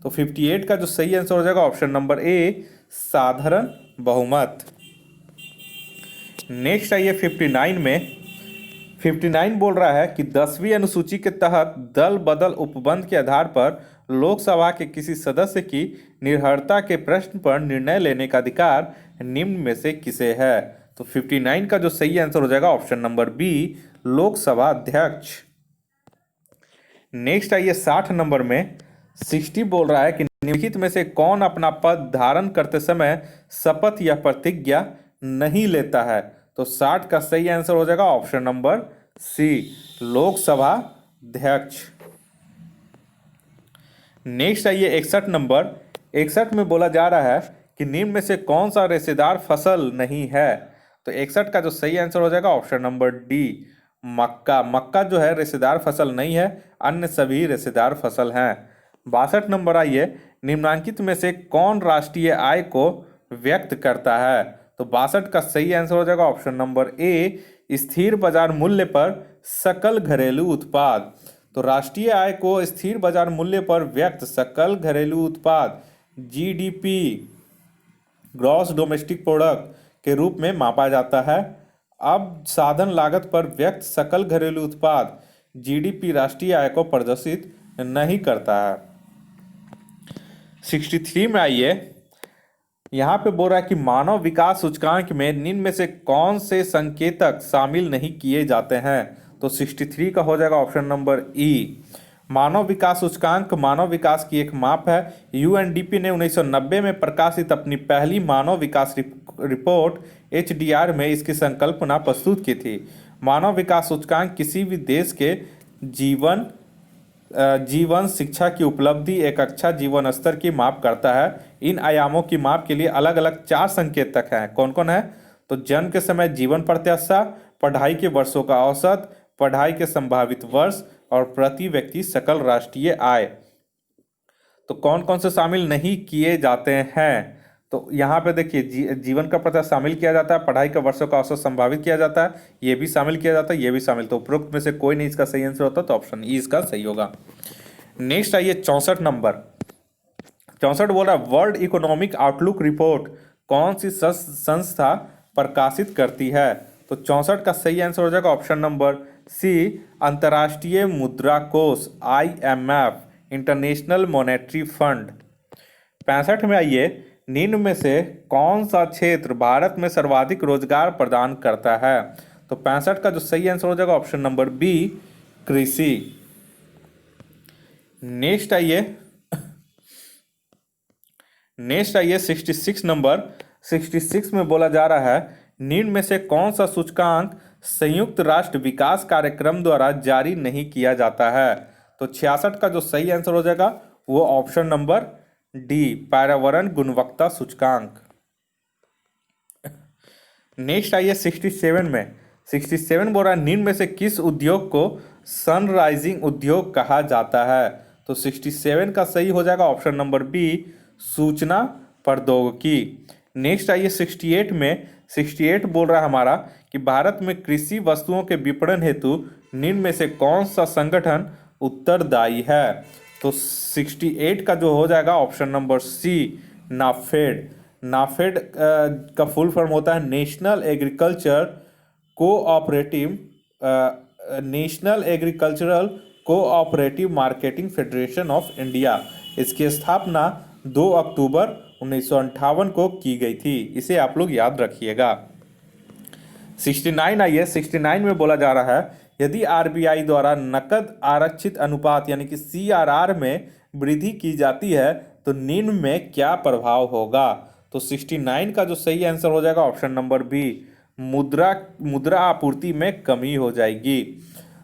तो 58 का जो सही आंसर हो जाएगा ऑप्शन नंबर ए, साधारण बहुमत। नेक्स्ट आइए 59 में। 59 बोल रहा है कि 10वीं अनुसूची के तहत दल बदल उपबंध के आधार पर लोकसभा के किसी सदस्य की निर्भरता के प्रश्न पर निर्णय लेने का अधिकार निम्न में से किसे है? तो 59 का जो सही आंसर हो जाएगा ऑप्शन नंबर बी, लोकसभा अध्यक्ष। नेक्स्ट आइए 60 नंबर में। 60 बोल रहा है कि निम्नलिखित में से कौन अपना पद धारण करते समय शपथ या प्रतिज्ञा नहीं लेता है? तो 60 का सही आंसर हो जाएगा ऑप्शन नंबर सी, लोकसभा अध्यक्ष। नेक्स्ट आइए 61 नंबर। 61 में बोला जा रहा है कि निम्न में से कौन सा रेशेदार फसल नहीं है? तो 61 का जो सही आंसर हो जाएगा ऑप्शन नंबर डी, मक्का। मक्का जो है रेशेदार फसल नहीं है, अन्य सभी रेशेदार फसल हैं। 62 नंबर आइए, निम्नांकित में से कौन राष्ट्रीय आय को व्यक्त करता है? तो 62 का सही आंसर हो जाएगा ऑप्शन नंबर ए, स्थिर बाजार मूल्य पर सकल घरेलू उत्पाद। तो राष्ट्रीय आय को स्थिर बाजार मूल्य पर व्यक्त सकल घरेलू उत्पाद जीडीपी, ग्रॉस डोमेस्टिक प्रोडक्ट के रूप में मापा जाता है। अब साधन लागत पर व्यक्त सकल घरेलू उत्पाद जीडीपी राष्ट्रीय आय को प्रदर्शित नहीं करता है। 63 में आइए, यहाँ पे बोल रहा है कि मानव विकास सूचकांक में निम्न में से कौन से संकेतक शामिल नहीं किए जाते हैं? तो 63 का हो जाएगा ऑप्शन नंबर ई, मानव विकास सूचकांक मानव विकास की एक माप है। यूएनडीपी ने 1990 में प्रकाशित अपनी पहली मानव विकास रिपोर्ट एचडीआर में इसकी संकल्पना प्रस्तुत की थी। मानव विकास सूचकांक किसी भी देश के जीवन शिक्षा की उपलब्धि एक अच्छा जीवन स्तर की माप करता है। इन आयामों की माप के लिए अलग अलग 4 संकेतक हैं। कौन कौन है? तो जन्म के समय जीवन प्रत्याशा, पढ़ाई के वर्षों का औसत, पढ़ाई के संभावित वर्ष और प्रति व्यक्ति सकल राष्ट्रीय आय। तो कौन कौन से शामिल नहीं किए जाते हैं? तो यहाँ पे देखिए जीवन का पता शामिल किया जाता है, पढ़ाई के वर्षों का औसत संभावित किया जाता है, ये भी शामिल किया जाता है, ये भी शामिल। तो उपरोक्त में से कोई नहीं इसका सही आंसर होता, तो ऑप्शन ई इसका सही होगा। नेक्स्ट आइए 64 नंबर। 64 बोल रहा है वर्ल्ड इकोनॉमिक आउटलुक रिपोर्ट कौन सी संस्था प्रकाशित करती है? तो 64 का सही आंसर हो जाएगा ऑप्शन नंबर सी, अंतर्राष्ट्रीय मुद्रा कोष IMF, इंटरनेशनल मॉनेटरी फंड। 65 में आइए, निम्न में से कौन सा क्षेत्र भारत में सर्वाधिक रोजगार प्रदान करता है? तो 65 का जो सही आंसर हो जाएगा ऑप्शन नंबर बी, कृषि। नेक्स्ट आइए 66 नंबर। 66 में बोला जा रहा है निम्न में से कौन सा सूचकांक संयुक्त राष्ट्र विकास कार्यक्रम द्वारा जारी नहीं किया जाता है? तो 66 का जो सही आंसर हो जाएगा वो ऑप्शन नंबर डी, पर्यावरण गुणवत्ता सूचकांक। नेक्स्ट आइए 67 में। 67 बोल रहा है निम्न में से किस उद्योग को सनराइजिंग उद्योग कहा जाता है? तो 67 का सही हो जाएगा ऑप्शन नंबर बी, सूचना प्रौद्योगिकी। नेक्स्ट आइए 68 में। 68 बोल रहा है हमारा कि भारत में कृषि वस्तुओं के विपणन हेतु निम्न में से कौन सा संगठन उत्तरदायी है? तो 68 का जो हो जाएगा option number C, NAFED. NAFED का फुल फॉर्म होता है national agricultural cooperative marketing federation of India. इसकी स्थापना 2 अक्टूबर 1958 को की गई थी। इसे आप लोग याद रखिएगा। 69 आइए। 69 में बोला जा रहा है यदि आरबीआई द्वारा नकद आरक्षित अनुपात यानी कि CRR में वृद्धि की जाती है तो निम्न में क्या प्रभाव होगा? तो 69 का जो सही आंसर हो जाएगा ऑप्शन नंबर बी, मुद्रा आपूर्ति में कमी हो जाएगी।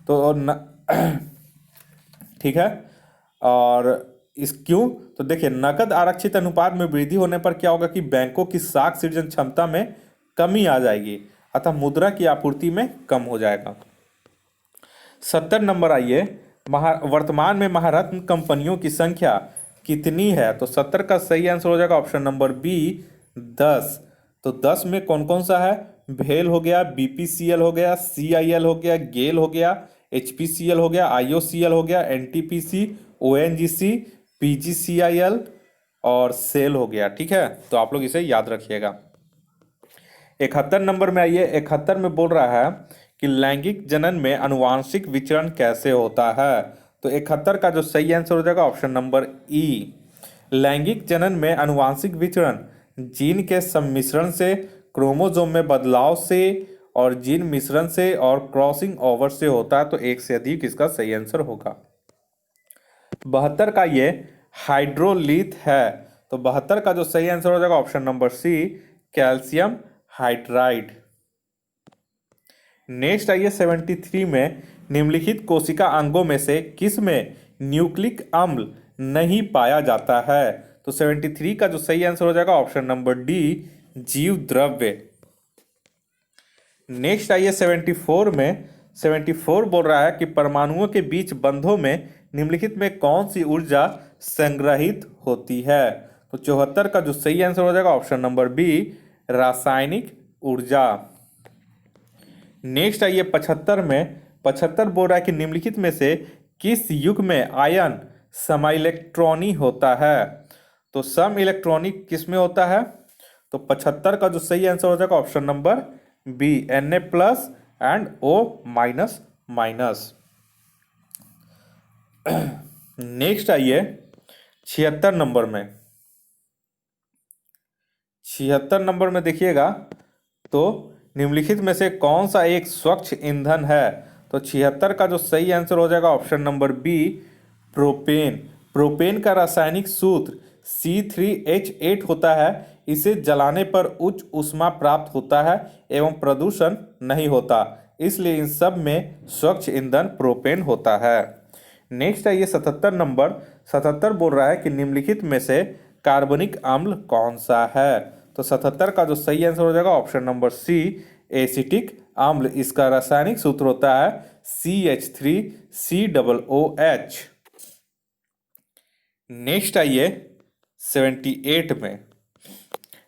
तो ठीक है। और क्यों? तो देखिए नकद आरक्षित अनुपात में वृद्धि होने पर क्या होगा कि बैंकों की साख सृजन क्षमता में कमी आ जाएगी, अतः मुद्रा की आपूर्ति में कम हो जाएगा। 70 नंबर आइए। वर्तमान में महारत्न कंपनियों की संख्या कितनी है? तो 70 का सही आंसर हो जाएगा ऑप्शन नंबर बी, 10। तो 10 में कौन कौन सा है? भेल हो गया, BPCL हो गया, CIL हो गया, गेल हो गया, HPCL हो गया, IOCL हो गया, NTPC, ONGC, PGCIL और सेल हो गया। ठीक है, तो आप लोग इसे याद रखिएगा। 71 नंबर में आइए। 71 में बोल रहा है कि लैंगिक जनन में आनुवांशिक विचरण कैसे होता है? तो 71 का जो सही आंसर हो जाएगा ऑप्शन नंबर ई, लैंगिक जनन में आनुवांशिक विचरण जीन के सम्मिश्रण से, क्रोमोसोम में बदलाव से और जीन मिश्रण से और क्रॉसिंग ओवर से होता है। तो एक से अधिक इसका सही आंसर होगा। 72 का ये हाइड्रोलिथ है। तो 72 का जो सही आंसर हो जाएगा option number C, calcium hydride. Next आइए 73 में। निम्नलिखित कोशिका अंगों में से किस में न्यूक्लिक अम्ल नहीं पाया जाता है? तो 73 का जो सही आंसर हो जाएगा ऑप्शन नंबर डी, जीव द्रव्य। नेक्स्ट आइए 74 में। 74 बोल रहा है कि परमाणुओं के बीच बंधों में निम्नलिखित में कौन सी ऊर्जा संग्रहित होती है? तो 74 का जो सही आंसर हो जाएगा ऑप्शन नंबर बी, रासायनिक ऊर्जा। नेक्स्ट आइए 75 में। 75 बोल रहा है कि निम्नलिखित में से किस युग में आयन समइलेक्ट्रॉनी होता है? तो सम इलेक्ट्रॉनिक किस में होता है? तो 75 का जो सही आंसर हो जाएगा option number B, Na+ and O-। Next आइए 76 नंबर में। 76 नंबर में देखिएगा तो निम्नलिखित में से कौन सा एक स्वच्छ ईंधन है? तो 76 का जो सही आंसर हो जाएगा option number B, propane. Propane का रासायनिक सूत्र C3H8 होता है। इसे जलाने पर उच्च ऊष्मा प्राप्त होता है एवं प्रदूषण नहीं होता, इसलिए इन सब में स्वच्छ ईंधन प्रोपेन होता है। नेक्स्ट है ये 77 नंबर। 77 बोल रहा है कि निम्नलिखित में से कार्बनिक अम्ल कौन सा है। तो 77 का जो सही आंसर हो जाएगा ऑप्शन नंबर सी, एसिटिक अम्ल। इसका रासायनिक सूत्र होता है CH3COOH। नेक्स्ट आइए 78 में।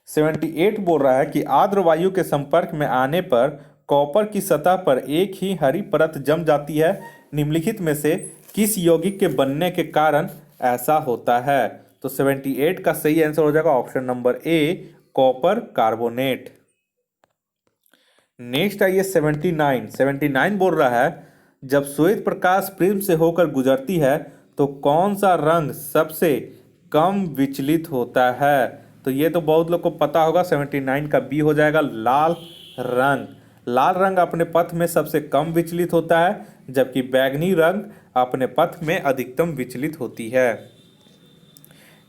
78 बोल रहा है कि आर्द्र वायु के संपर्क में आने पर कॉपर की सतह पर एक ही हरी परत जम जाती है। निम्नलिखित में से किस यौगिक के बनने के कारण ऐसा होता है। तो 78 का सही आंसर हो जाएगा option number A, copper carbonate. Next आइए 79। 79 बोल रहा है जब श्वेत प्रकाश प्रिज्म से होकर गुजरती है तो कौन सा रंग सबसे कम विचलित होता है। तो ये तो बहुत लोग को पता होगा। 79 का बी हो जाएगा लाल रंग। लाल रंग अपने पथ में सबसे कम विचलित होता है, जबकि बैंगनी रंग अपने पथ में अधिकतम विचलित होती है।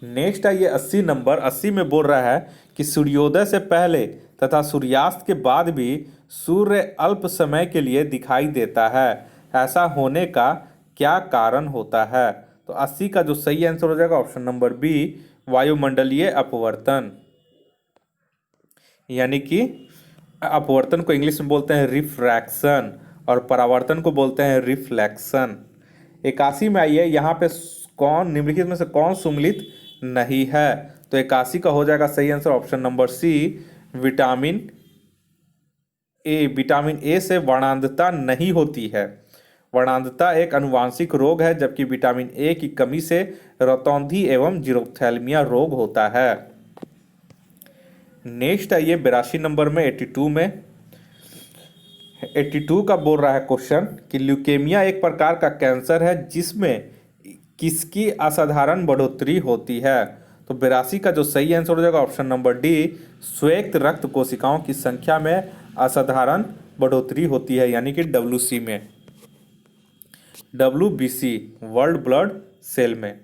नेक्स्ट है ये 80 नंबर। 80 में बोल रहा है कि सूर्योदय से पहले तथा सूर्यास्त के बाद भी सूर्य अल्प समय के लिए दिखाई देता है। ऐसा होने का क्या कारण होता है। तो 80 का जो सही आंसर हो जाएगा ऑप्शन नंबर बी, वायुमंडलीय अपवर्तन। यानी कि अपवर्तन को इंग्लिश में बोलते हैं रिफ्रैक्शन और परावर्तन को बोलते हैं रिफ्लेक्शन। 81 में आइए, यहाँ पे कौन निम्नलिखित में से कौन सुमेलित नहीं है। तो 81 का हो जाएगा सही answer option number C, vitamin A. Vitamin A से वर्णांधता नहीं होती है। वर्णांधता एक अनुवांशिक रोग है, जबकि विटामिन ए की कमी से रतौंधी एवं जीरोथैलेमिया रोग होता है। नेक्स्ट आइए 82 नंबर में। 82 में 82 का बोल रहा है क्वेश्चन कि ल्यूकेमिया एक प्रकार का कैंसर है जिसमें किसकी असाधारण बढ़ोतरी होती है। तो 82 का जो सही आंसर हो जाएगा ऑप्शन नंबर डी, श्वेत रक्त कोशिकाओं की संख्या में असाधारण बढ़ोतरी होती है, यानी कि WC में, WBC वर्ल्ड ब्लड सेल में।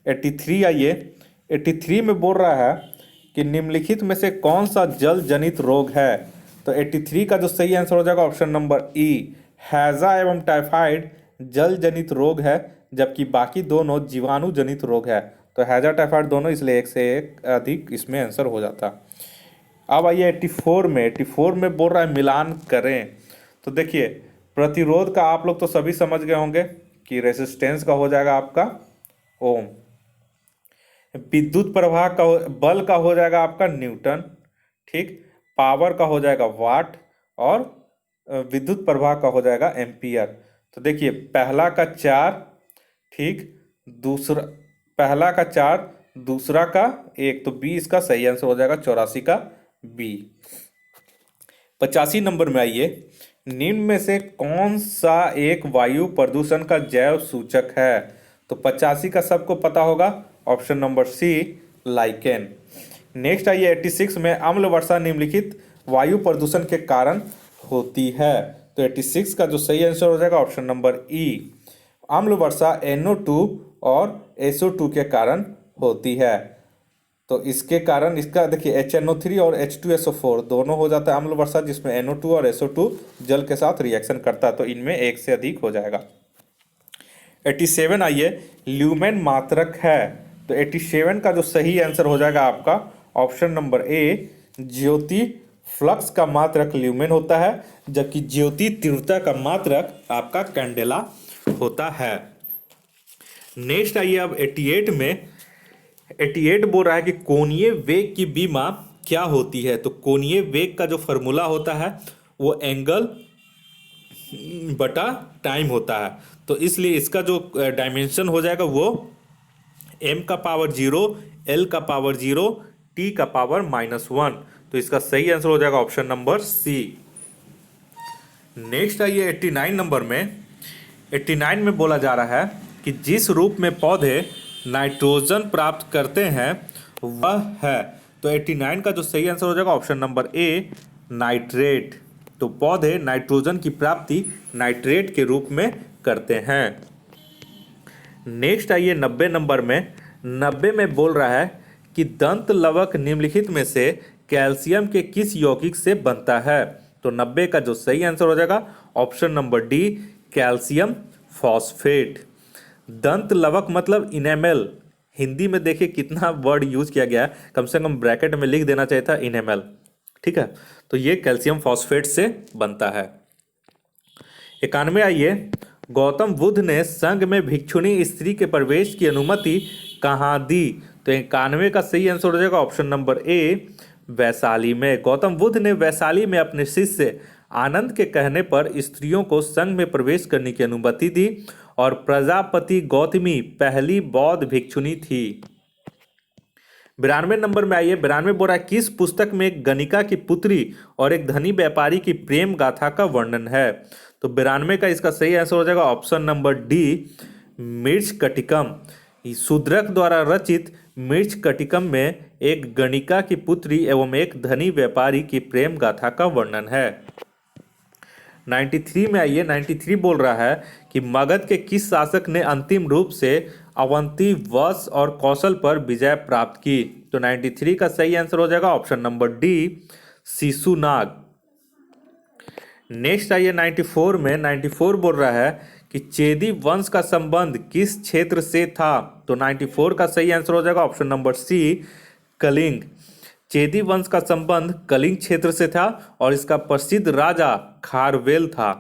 83 आइए। 83 में बोल रहा है कि निम्नलिखित में से कौन सा जल जनित रोग है। तो 83 का जो सही आंसर हो जाएगा ऑप्शन नंबर ई, हैजा एवं टाइफाइड जल जनित रोग है, जबकि बाकी दोनों जीवाणु जनित रोग है। तो हैजा टाइफाइड दोनों, इसलिए एक से एक अधिक इसमें आंसर हो जाता। अब आइए 84 में। 84 में बोल रहा है मिलान करें। तो देखिए, प्रतिरोध का आप लोग तो सभी समझ गए होंगे कि रेसिस्टेंस का हो जाएगा आपका ओम। विद्युत प्रवाह का बल का हो जाएगा आपका न्यूटन। ठीक। पावर का हो जाएगा वाट और विद्युत प्रवाह का हो जाएगा एम्पियर। तो देखिए, पहला का 4, ठीक, दूसरा पहला का 4, दूसरा का 1, तो बी इसका सही आंसर हो जाएगा 84 का बी। 85 नंबर में आइए। निम्न में से कौन सा एक वायु प्रदूषण का जैव सूचक है। तो 85 का सबको पता होगा, option number C, lichen. Next आइए 86 में। अम्ल वर्षा निम्नलिखित वायु प्रदूषण के कारण होती है। तो 86 का जो सही आंसर हो जाएगा ऑप्शन नंबर ई, अम्ल वर्षा NO2 और SO2 के कारण होती है। तो इसके कारण इसका देखिए HNO3 और H2SO4 दोनों हो जाता है अम्ल वर्षा, जिसमें NO2 और SO2 जल के साथ रिएक्शन करता है। तो इनमें एक से अधिक हो जाएगा। 87 आइए, ल्यूमेन मात्रक है। तो 87 का जो सही आंसर हो जाएगा आपका option number A, Jyoti flux का मात्रक ल्यूमेन होता है, जबकि ज्योति तीव्रता का मात्रक आपका कैंडेला होता है। नेक्स्ट आइए अब 88 में। 88 बोल रहा है कि कोणीय वेग की बीमा क्या होती है। तो कोणीय वेग का जो फॉर्मूला होता है वो एंगल बटा टाइम होता है। तो इसलिए इसका जो डायमेंशन हो जाएगा वो m का पावर 0, l का पावर 0, t का पावर -1। तो इसका सही आंसर हो जाएगा ऑप्शन नंबर सी। नेक्स्ट आइए 89 नंबर में। 89 में बोला जा रहा है कि जिस रूप में पौधे नाइट्रोजन प्राप्त करते हैं वह है। तो 89 का जो सही आंसर हो जाएगा ऑप्शन नंबर ए, नाइट्रेट। तो पौधे नाइट्रोजन की प्राप्ति नाइट्रेट के रूप में करते हैं। नेक्स्ट आइए 90 नंबर में। 90 में बोल रहा है कि दंत लवक निम्नलिखित में से कैल्शियम के किस यौगिक से बनता है। तो 90 का जो सही आंसर हो जाएगा option number D, calcium phosphate. दंत लवक मतलब इनेमल। हिंदी में देखिए कितना वर्ड यूज किया गया है, कम से कम ब्रैकेट में लिख देना चाहिए था इनेमल। ठीक है, तो ये कैल्शियम फॉस्फेट से बनता है। 91 आइए। गौतम बुद्ध ने संघ में भिक्षुणी स्त्री के प्रवेश की अनुमति कहाँ दी। तो 91 का सही आंसर हो जाएगा ऑप्शन नंबर ए, वैशाली में। गौतम बुद्ध ने वैशाली में अपने शिष्य आनंद के कहने पर स्त्रियों को संघ में प्रवेश करने की अनुमति दी और प्रजापति गौतमी पहली बौद्ध भिक्षुणी थी। 92 नंबर में आइए। 92 बोल रहा है किस पुस्तक में एक गणिका की पुत्री और एक धनी व्यापारी की प्रेम गाथा का वर्णन है। तो 92 का इसका सही आंसर हो जाएगा ऑप्शन नंबर डी, मिर्च कटिकम। शूद्रक द्वारा रचित मिर्च कटिकम में एक गणिका की पुत्री एवं एक धनी व्यापारी की प्रेम गाथा का वर्णन है। 93 में आइए। 93 बोल रहा है कि मगध के किस शासक ने अंतिम रूप से अवंती, वश और कौशल पर विजय प्राप्त की। तो 93 का सही आंसर हो जाएगा option number D, Shishunaga. Next आइए 94 में। 94 बोल रहा है कि चेदी वंश का संबंध किस क्षेत्र से था। तो 94 का सही आंसर हो जाएगा ऑप्शन नंबर सी, कलिंग। चेदी वंश का संबंध कलिंग क्षेत्र से था और इसका प्रसिद्ध राजा खारवेल था।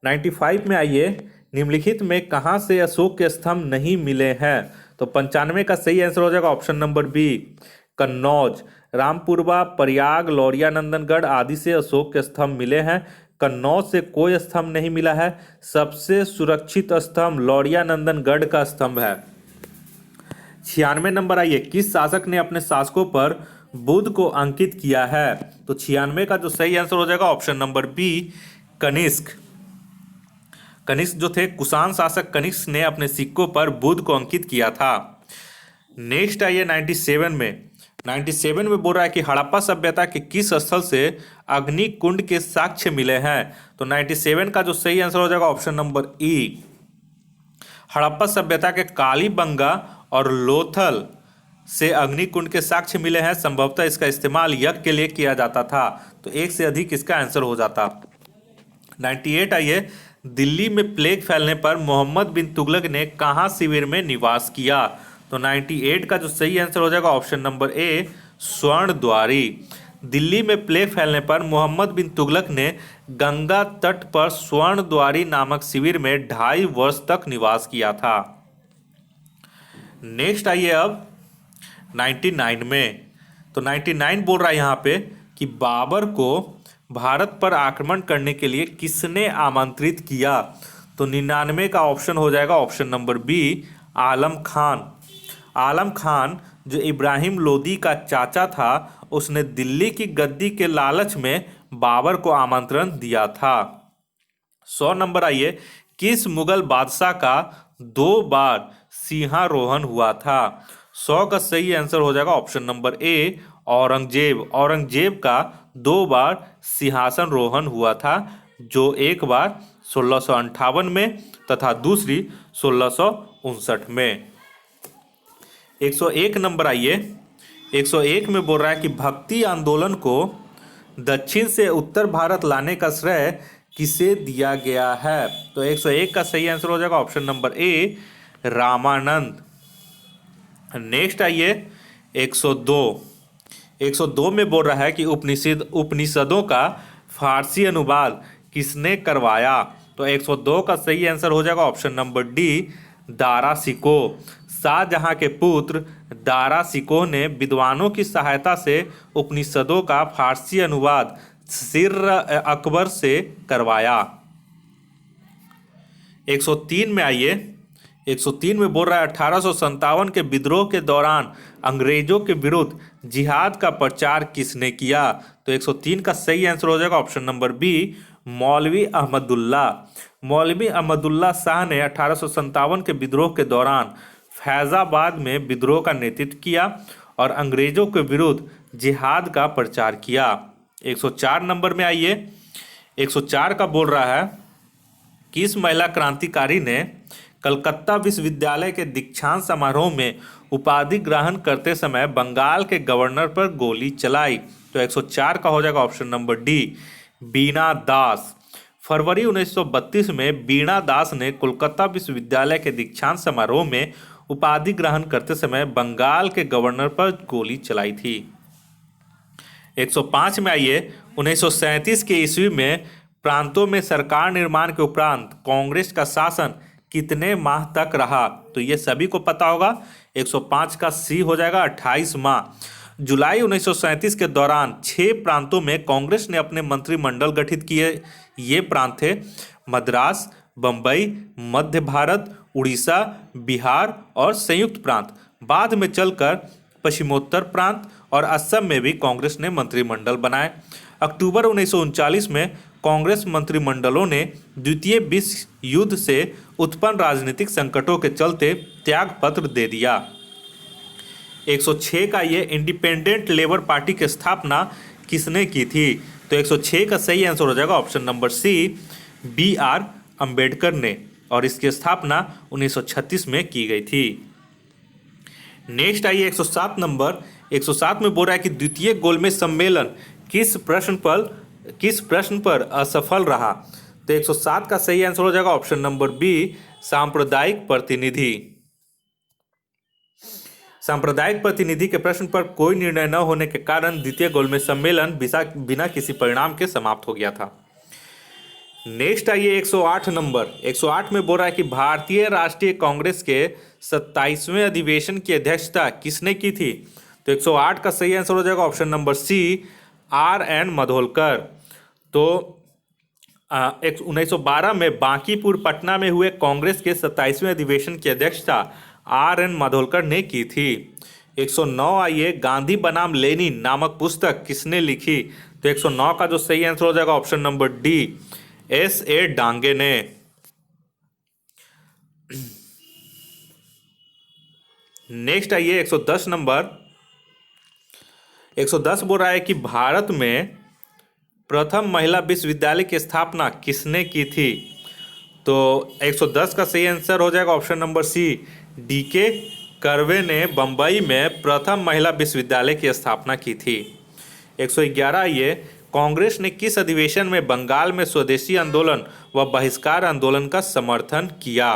95 में आइए। निम्नलिखित में कहां से अशोक के स्तंभ नहीं मिले हैं। तो 95 का सही आंसर हो जाएगा option number B, Kannauj. Rampurva, Prayag, Lauriya Nandangarh आदि से अशोक के स्तंभ मिले हैं। कन्नौज से कोई स्तंभ नहीं मिला है। सबसे सुरक्षित स्तंभ लौरिया नंदनगढ़ का स्तंभ है। 96 नंबर आइए। किस शासक ने अपने शासकों पर बुद्ध को अंकित किया है। तो 96 का जो सही आंसर हो जाएगा option number B, Kanishka. Kanishka जो थे कुषाण शासक कनिष्क ने अपने सिक्कों पर बुद्ध को अंकित किया था। नेक्स्ट आइए 97 में। 97 में बोल रहा है कि हड़प्पा सभ्यता के किस स्थल से अग्नि कुंड के साक्ष्य मिले हैं। तो 97 का जो सही आंसर हो जाएगा ऑप्शन नंबर ई, हड़प्पा सभ्यता के कालीबंगा और लोथल से अग्निकुंड के साक्ष्य मिले हैं। संभवतः इसका इस्तेमाल यज्ञ के लिए किया जाता था। तो एक से अधिक इसका आंसर हो जाता। 98 आइए। दिल्ली में प्लेग फैलने पर मोहम्मद बिन तुगलक ने कहाँ शिविर में निवास किया। तो 98 का जो सही आंसर हो जाएगा ऑप्शन नंबर ए, स्वर्ण द्वारी। दिल्ली में प्लेग फैलने पर मोहम्मद बिन तुगलक ने गंगा तट पर स्वर्ण द्वारी नामक शिविर में 2.5 वर्ष तक निवास किया था। नेक्स्ट आइए अब 99 में। तो 99 बोल रहा है यहाँ पे कि बाबर को भारत पर आक्रमण करने के लिए किसने आमंत्रित किया। तो 99 का ऑप्शन हो जाएगा ऑप्शन नंबर बी, आलम खान। आलम खान जो इब्राहिम लोदी का चाचा था, उसने दिल्ली की गद्दी के लालच में बाबर को आमंत्रण दिया था। 100 नंबर आइए। किस मुगल बादशाह का 2 बार सिंहारोहण हुआ था। 100 का सही आंसर हो जाएगा option number A, Aurangzeb. Aurangzeb का 2 बार सिंहासन रोहण हुआ था, जो एक बार 1658 में तथा दूसरी 1659 में। 101 नंबर आइए। 101 में बोल रहा है कि भक्ति आंदोलन को दक्षिण से उत्तर भारत लाने का श्रेय किसे दिया गया है। तो 101 का सही आंसर हो जाएगा option number A, Ramanand. Next आइए 102। 102 में बोल रहा है कि उपनिषदों का फारसी अनुवाद किसने करवाया। तो 102 का सही आंसर हो जाएगा option number D, Dara Shikoh. Shah Jahan के पुत्र दारा शिकोह ने विद्वानों की सहायता से उपनिषदों का फारसी अनुवाद सिर अकबर से करवाया। 103 में आइए। 103 में बोल रहा है 1857 के विद्रोह के दौरान अंग्रेजों के विरुद्ध जिहाद का प्रचार किसने किया। तो 103 का सही आंसर हो जाएगा ऑप्शन नंबर बी, मौलवी अहमदुल्ला। मौलवी अहमदुल्ला शाह ने 1857 के विद्रोह के दौरान फैजाबाद में विद्रोह का नेतृत्व किया और अंग्रेजों के विरुद्ध जिहाद का प्रचार किया। 104 नंबर में आइए। 104 का बोल रहा है किस महिला क्रांतिकारी ने कलकत्ता विश्वविद्यालय के दीक्षांत समारोह में उपाधि ग्रहण करते समय बंगाल के गवर्नर पर गोली चलाई? तो 104 का हो जाएगा ऑप्शन नंबर डी, बीना दास। फरवरी 1932 में बीना दास ने कोलकाता विश्वविद्यालय के दीक्षांत समारोह में उपाधि ग्रहण करते समय बंगाल के गवर्नर पर गोली चलाई थी। 105 में आइए, 1937 के ईस्वी में प्रांतों में सरकार निर्माण के उपरांत कांग्रेस का शासन कितने माह तक रहा? तो ये सभी को पता होगा। 105 का सी हो जाएगा 28 माह। जुलाई 1937 के दौरान 6 प्रांतों में कांग्रेस ने अपने मंत्रिमंडल गठित किए। ये प्रांत थे मद्रास, बंबई, मध्य भारत, उड़ीसा, बिहार और संयुक्त प्रांत। बाद में चलकर पश्चिमोत्तर प्रांत और असम में भी कांग्रेस ने मंत्रिमंडल बनाए। अक्टूबर 1939 में कांग्रेस मंत्रिमंडलों ने द्वितीय विश्व युद्ध से उत्पन्न राजनीतिक संकटों के चलते त्यागपत्र दे दिया। 106 का ये इंडिपेंडेंट लेबर पार्टी की स्थापना किसने की थी? तो 106 का सही आंसर हो जाएगा option number C, BR Ambedkar ने, और इसकी स्थापना 1936 में की गई थी। नेक्स्ट आइए 107 नंबर। 107 में बोल रहा है कि द्वितीय गोलमेज सम्मेलन किस प्रश्न पर असफल रहा? तो 107 का सही आंसर हो जाएगा ऑप्शन नंबर बी, सांप्रदायिक प्रतिनिधि। सांप्रदायिक प्रतिनिधि के प्रश्न पर कोई निर्णय न होने के कारण द्वितीय गोलमेज सम्मेलन बिना किसी परिणाम के समाप्त हो गया था। नेक्स्ट आइए 108 नंबर। 108 में बोल रहा है कि भारतीय राष्ट्रीय कांग्रेस के 27वें अधिवेशन की अध्यक्षता किसने की थी? तो 108 का सही आंसर हो जाएगा ऑप्शन नंबर सी, RN माधोलकर। तो 1912 में बांकीपुर पटना में हुए कांग्रेस के 27वें अधिवेशन की अध्यक्षता RN माधोलकर ने की थी। 109 आइए, गांधी बनाम लेनिन नामक पुस्तक किसने लिखी? तो 109 का जो सही आंसर हो जाएगा option number D, S.A. Dange ने। नेक्स्ट आइए 110 नंबर। 110 बोल रहा है कि भारत में प्रथम महिला विश्वविद्यालय की स्थापना किसने की थी? तो 110 का सही आंसर हो जाएगा ऑप्शन नंबर सी, D.K. कर्वे ने बंबई में प्रथम महिला विश्वविद्यालय की स्थापना की थी। 111 ये, कांग्रेस ने किस अधिवेशन में बंगाल में स्वदेशी आंदोलन व बहिष्कार आंदोलन का समर्थन किया?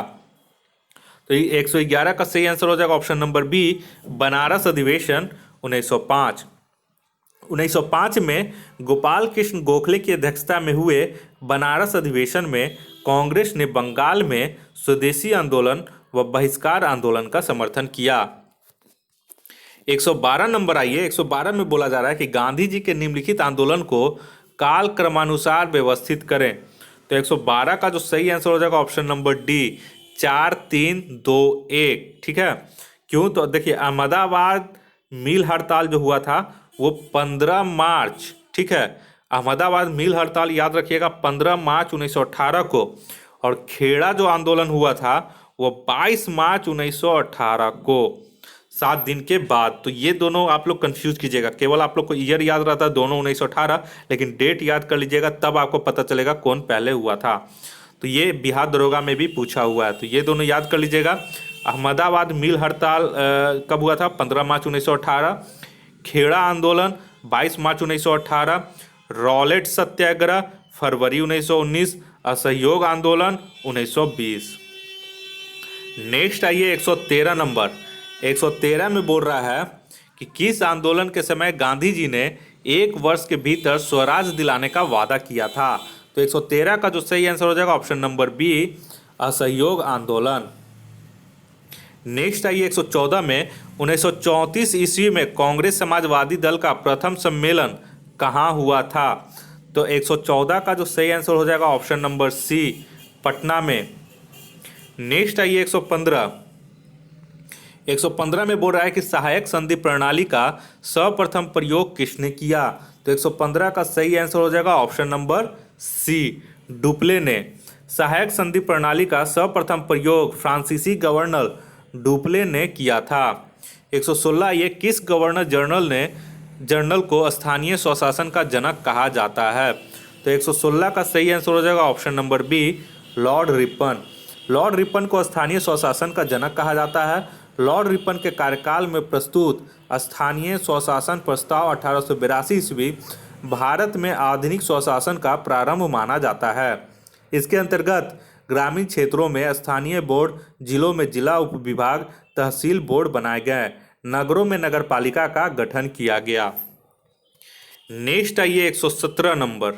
तो 111 का सही आंसर हो जाएगा ऑप्शन नंबर बी, बनारस अधिवेशन 1905। 1905 में गोपाल कृष्ण गोखले की अध्यक्षता में हुए बनारस अधिवेशन में कांग्रेस ने बंगाल में स्वदेशी आंदोलन व बहिष्कार आंदोलन का समर्थन किया। 112 नंबर आइए। 112 में बोला जा रहा है कि गांधी जी के निम्नलिखित आंदोलन को काल क्रमानुसार व्यवस्थित करें। तो 112 का जो सही आंसर हो जाएगा ऑप्शन नंबर डी, 4 3 2 1। ठीक है, क्यों? तो देखिए, अहमदाबाद मिल हड़ताल जो हुआ था वो 15 मार्च, ठीक है, अहमदाबाद मिल हड़ताल याद रखिएगा 15 मार्च 1918 को, और खेड़ा जो आंदोलन हुआ था वो 22 मार्च 1918 को, 7 दिन के बाद। तो ये दोनों आप लोग कंफ्यूज कीजिएगा, केवल आप लोग को ईयर याद रहता है दोनों 1918, लेकिन डेट याद कर लीजिएगा, तब आपको पता चलेगा कौन पहले हुआ था। तो ये बिहार दरोगा में भी पूछा हुआ है, तो ये दोनों याद कर लीजिएगा। अहमदाबाद मिल हड़ताल कब हुआ था? 15 मार्च 1918। खेड़ा आंदोलन 22 मार्च 1918। रॉलेट सत्याग्रह फरवरी 1919। असहयोग आंदोलन 1920। नेक्स्ट आइए 113 नंबर। 113 में बोल रहा है कि किस आंदोलन के समय गांधी जी ने 1 वर्ष के भीतर स्वराज दिलाने का वादा किया था? तो 113 का जो सही आंसर हो जाएगा ऑप्शन नंबर बी, असहयोग आंदोलन। नेक्स्ट आइए 114 में, 1934 ईस्वी में कांग्रेस समाजवादी दल का प्रथम सम्मेलन कहाँ हुआ था? तो 114 का जो सही आंसर हो जाएगा ऑप्शन नंबर सी, पटना में। नेक्स्ट आइए 115। 115 में बोल रहा है कि सहायक संधि प्रणाली का सर्वप्रथम प्रयोग किसने किया? तो 115 का सही आंसर हो जाएगा ऑप्शन नंबर सी, डुप्ले ने। सहायक संधि प्रणाली का सर्वप्रथम प्रयोग फ्रांसीसी गवर्नर डुप्ले ने किया था। 116 ये, किस गवर्नर जनरल को स्थानीय स्वशासन का जनक कहा जाता है? तो 116 का सही आंसर हो जाएगा option number B, lord Ripon. Lord Ripon को स्थानीय स्वशासन का जनक कहा जाता है। लॉर्ड रिपन के कार्यकाल में प्रस्तुत स्थानीय स्वशासन प्रस्ताव 1882 ईस्वी भारत में आधुनिक स्वशासन का प्रारंभ माना जाता है। इसके अंतर्गत ग्रामीण क्षेत्रों में स्थानीय बोर्ड, जिलों में जिला उप विभाग, तहसील बोर्ड बनाए गए, नगरों में नगरपालिका का गठन किया गया। नेक्स्ट आइए 117 नंबर।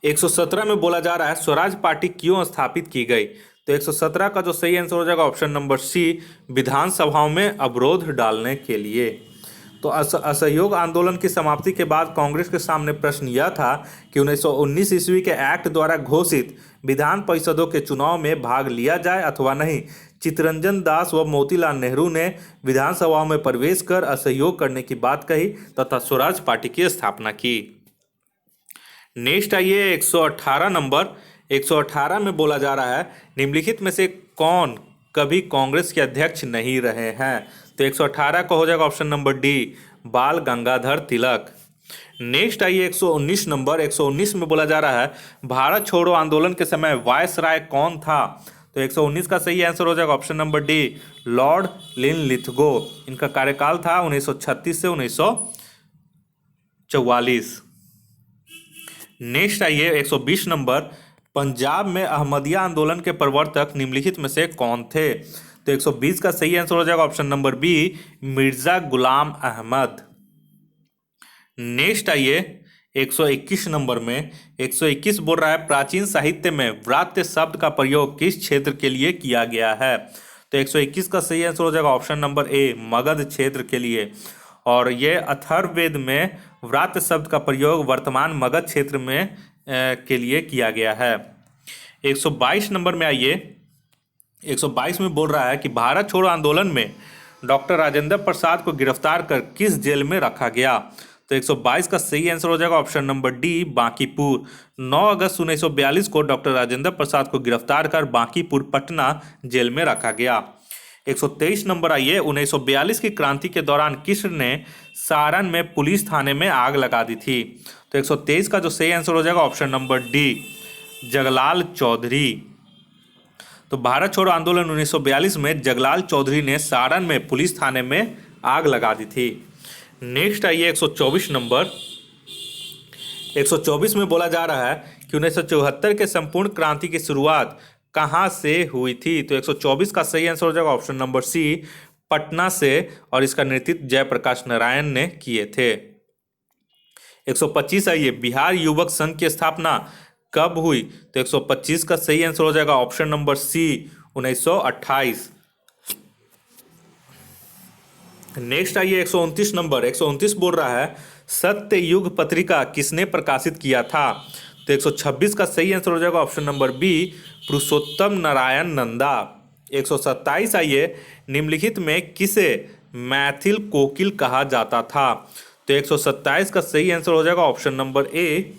117 में बोला जा रहा है स्वराज पार्टी क्यों स्थापित की गई। तो 117 का जो सही आंसर हो जाएगा ऑप्शन नंबर सी, विधानसभाओं में अवरोध डालने के लिए। तो असहयोग आंदोलन की समाप्ति के बाद कांग्रेस के सामने प्रश्न यह था कि 1919 ईस्वी के एक्ट द्वारा घोषित विधान परिषदों के चुनाव में भाग लिया जाए अथवा नहीं। चित्तरंजन दास व मोतीलाल नेहरू ने विधानसभाओं में प्रवेश कर असहयोग करने की बात कही तथा स्वराज पार्टी की स्थापना की। नेक्स्ट आइए 118 नंबर। 118 में बोला जा रहा है निम्नलिखित में से कौन कभी कांग्रेस के अध्यक्ष नहीं रहे हैं। तो 118 का हो जाएगा ऑप्शन नंबर डी, बाल गंगाधर तिलक। नेक्स्ट आइए 119 नंबर। 119 में बोला जा रहा है भारत छोड़ो आंदोलन के समय वायसराय कौन था। तो 119 का सही आंसर हो जाएगा option number D, Lord Linlithgow. इनका कार्यकाल था 1936 से 1944। नेक्स्ट आइए 120 नंबर। पंजाब में अहमदिया आंदोलन के प्रवर्तक निम्नलिखित में से कौन थे। तो 120 का सही आंसर हो जाएगा option number B, Mirza Ghulam Ahmad. Next आइए 121 नंबर में। 121 बोल रहा है प्राचीन साहित्य में व्रात्य शब्द का प्रयोग किस क्षेत्र के लिए किया गया है। तो 121 का सही आंसर हो जाएगा ऑप्शन नंबर ए, मगध क्षेत्र के लिए। और ये अथर्ववेद में व्रात्य शब्द का प्रयोग वर्तमान मगध क्षेत्र में के लिए किया गया है। 122 नंबर में आइए। 122 में बोल रहा है कि भारत छोड़ो आंदोलन में डॉक्टर राजेंद्र प्रसाद को गिरफ्तार कर किस जेल में रखा गया। तो 122 का सही आंसर हो जाएगा ऑप्शन नंबर डी, बांकीपुर। 9 अगस्त 1942 को डॉक्टर राजेंद्र प्रसाद को गिरफ्तार कर बांकीपुर पटना जेल में रखा गया। 123 नंबर आइए। 1942 की क्रांति के दौरान किस ने सारण में पुलिस थाने में आग लगा दी थी। तो 123 का जो सही आंसर हो जाएगा option number D, Jaglal Choudhary. तो भारत छोड़ो आंदोलन 1942 में जगलाल चौधरी ने सारण में पुलिस थाने में आग लगा दी थी। नेक्स्ट आइए 124 नंबर। 124 में बोला जा रहा है कि 1974 के संपूर्ण क्रांति की शुरुआत कहाँ से हुई थी। तो 124 का सही आंसर हो जाएगा ऑप्शन नंबर सी, पटना से। और इसका नेतृत्व जयप्रकाश नारायण ने किए थे। 125 आइए, बिहार युवक संघ की स्थापना कब हुई। तो 125 का सही आंसर हो जाएगा ऑप्शन नंबर सी, 1928। नेक्स्ट आइए 129 नंबर। 129 बोल रहा है सत्य युग पत्रिका किसने प्रकाशित किया था। तो 126 का सही आंसर हो जाएगा ऑप्शन नंबर बी, पुरुषोत्तम नारायण नंदा। 127 आइए, निम्नलिखित में किसे मैथिल कोकिल कहा जाता था। तो 127 का सही आंसर हो जाएगा option number A,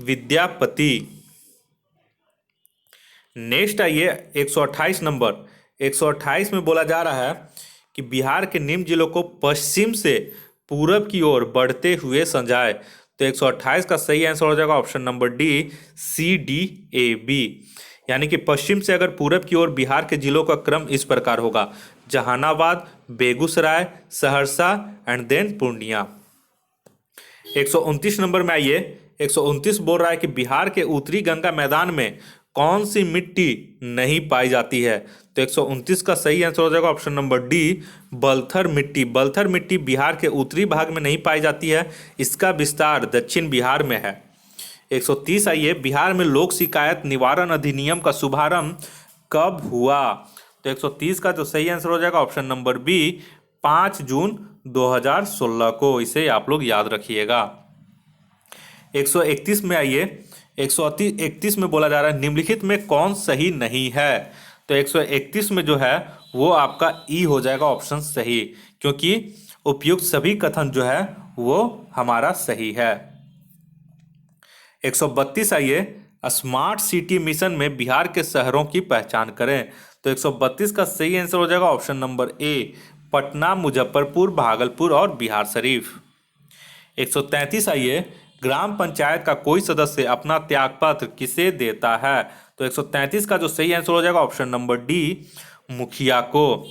Vidyapati. Next आइए 128 नंबर। 128 में बोला जा रहा है कि बिहार के निम्न जिलों को पश्चिम से पूरब की ओर बढ़ते हुए समझाए। तो 128 का सही आंसर हो जाएगा option number D, C D A B. यानी कि पश्चिम से अगर पूरब की ओर बिहार के जिलों का क्रम इस प्रकार होगा, Jehanabad, Begusarai, Saharsa and then Purnia. 129 number में आइए। 129 बोल रहा है कि बिहार के उत्तरी गंगा मैदान में कौन सी मिट्टी नहीं पाई जाती है। तो 129 का सही आंसर हो जाएगा ऑप्शन नंबर डी, बलथर मिट्टी। बलथर मिट्टी बिहार के उत्तरी भाग में नहीं पाई जाती है, इसका विस्तार दक्षिण बिहार में है। 130 आइए, बिहार में लोक शिकायत निवारण अधिनियम का शुभारंभ कब हुआ। तो 130 का जो सही आंसर हो जाएगा ऑप्शन नंबर बी, 5 जून 2016 को। इसे आप लोग याद रखिएगा। 131 में आइए। 131 में बोला जा रहा है निम्नलिखित में कौन सही नहीं है। तो 131 में जो है वो आपका ई हो जाएगा ऑप्शन सही, क्योंकि उपयुक्त सभी कथन जो है वो हमारा सही है। 132 आइए, स्मार्ट सिटी मिशन में बिहार के शहरों की पहचान करें। तो 132 का सही आंसर हो जाएगा option number A, Patna, Muzaffarpur, Bhagalpur और बिहार शरीफ। 133 आइए, ग्राम पंचायत का कोई सदस्य अपना त्यागपत्र किसे देता है। तो 133 का जो सही आंसर हो जाएगा ऑप्शन नंबर डी, मुखिया को।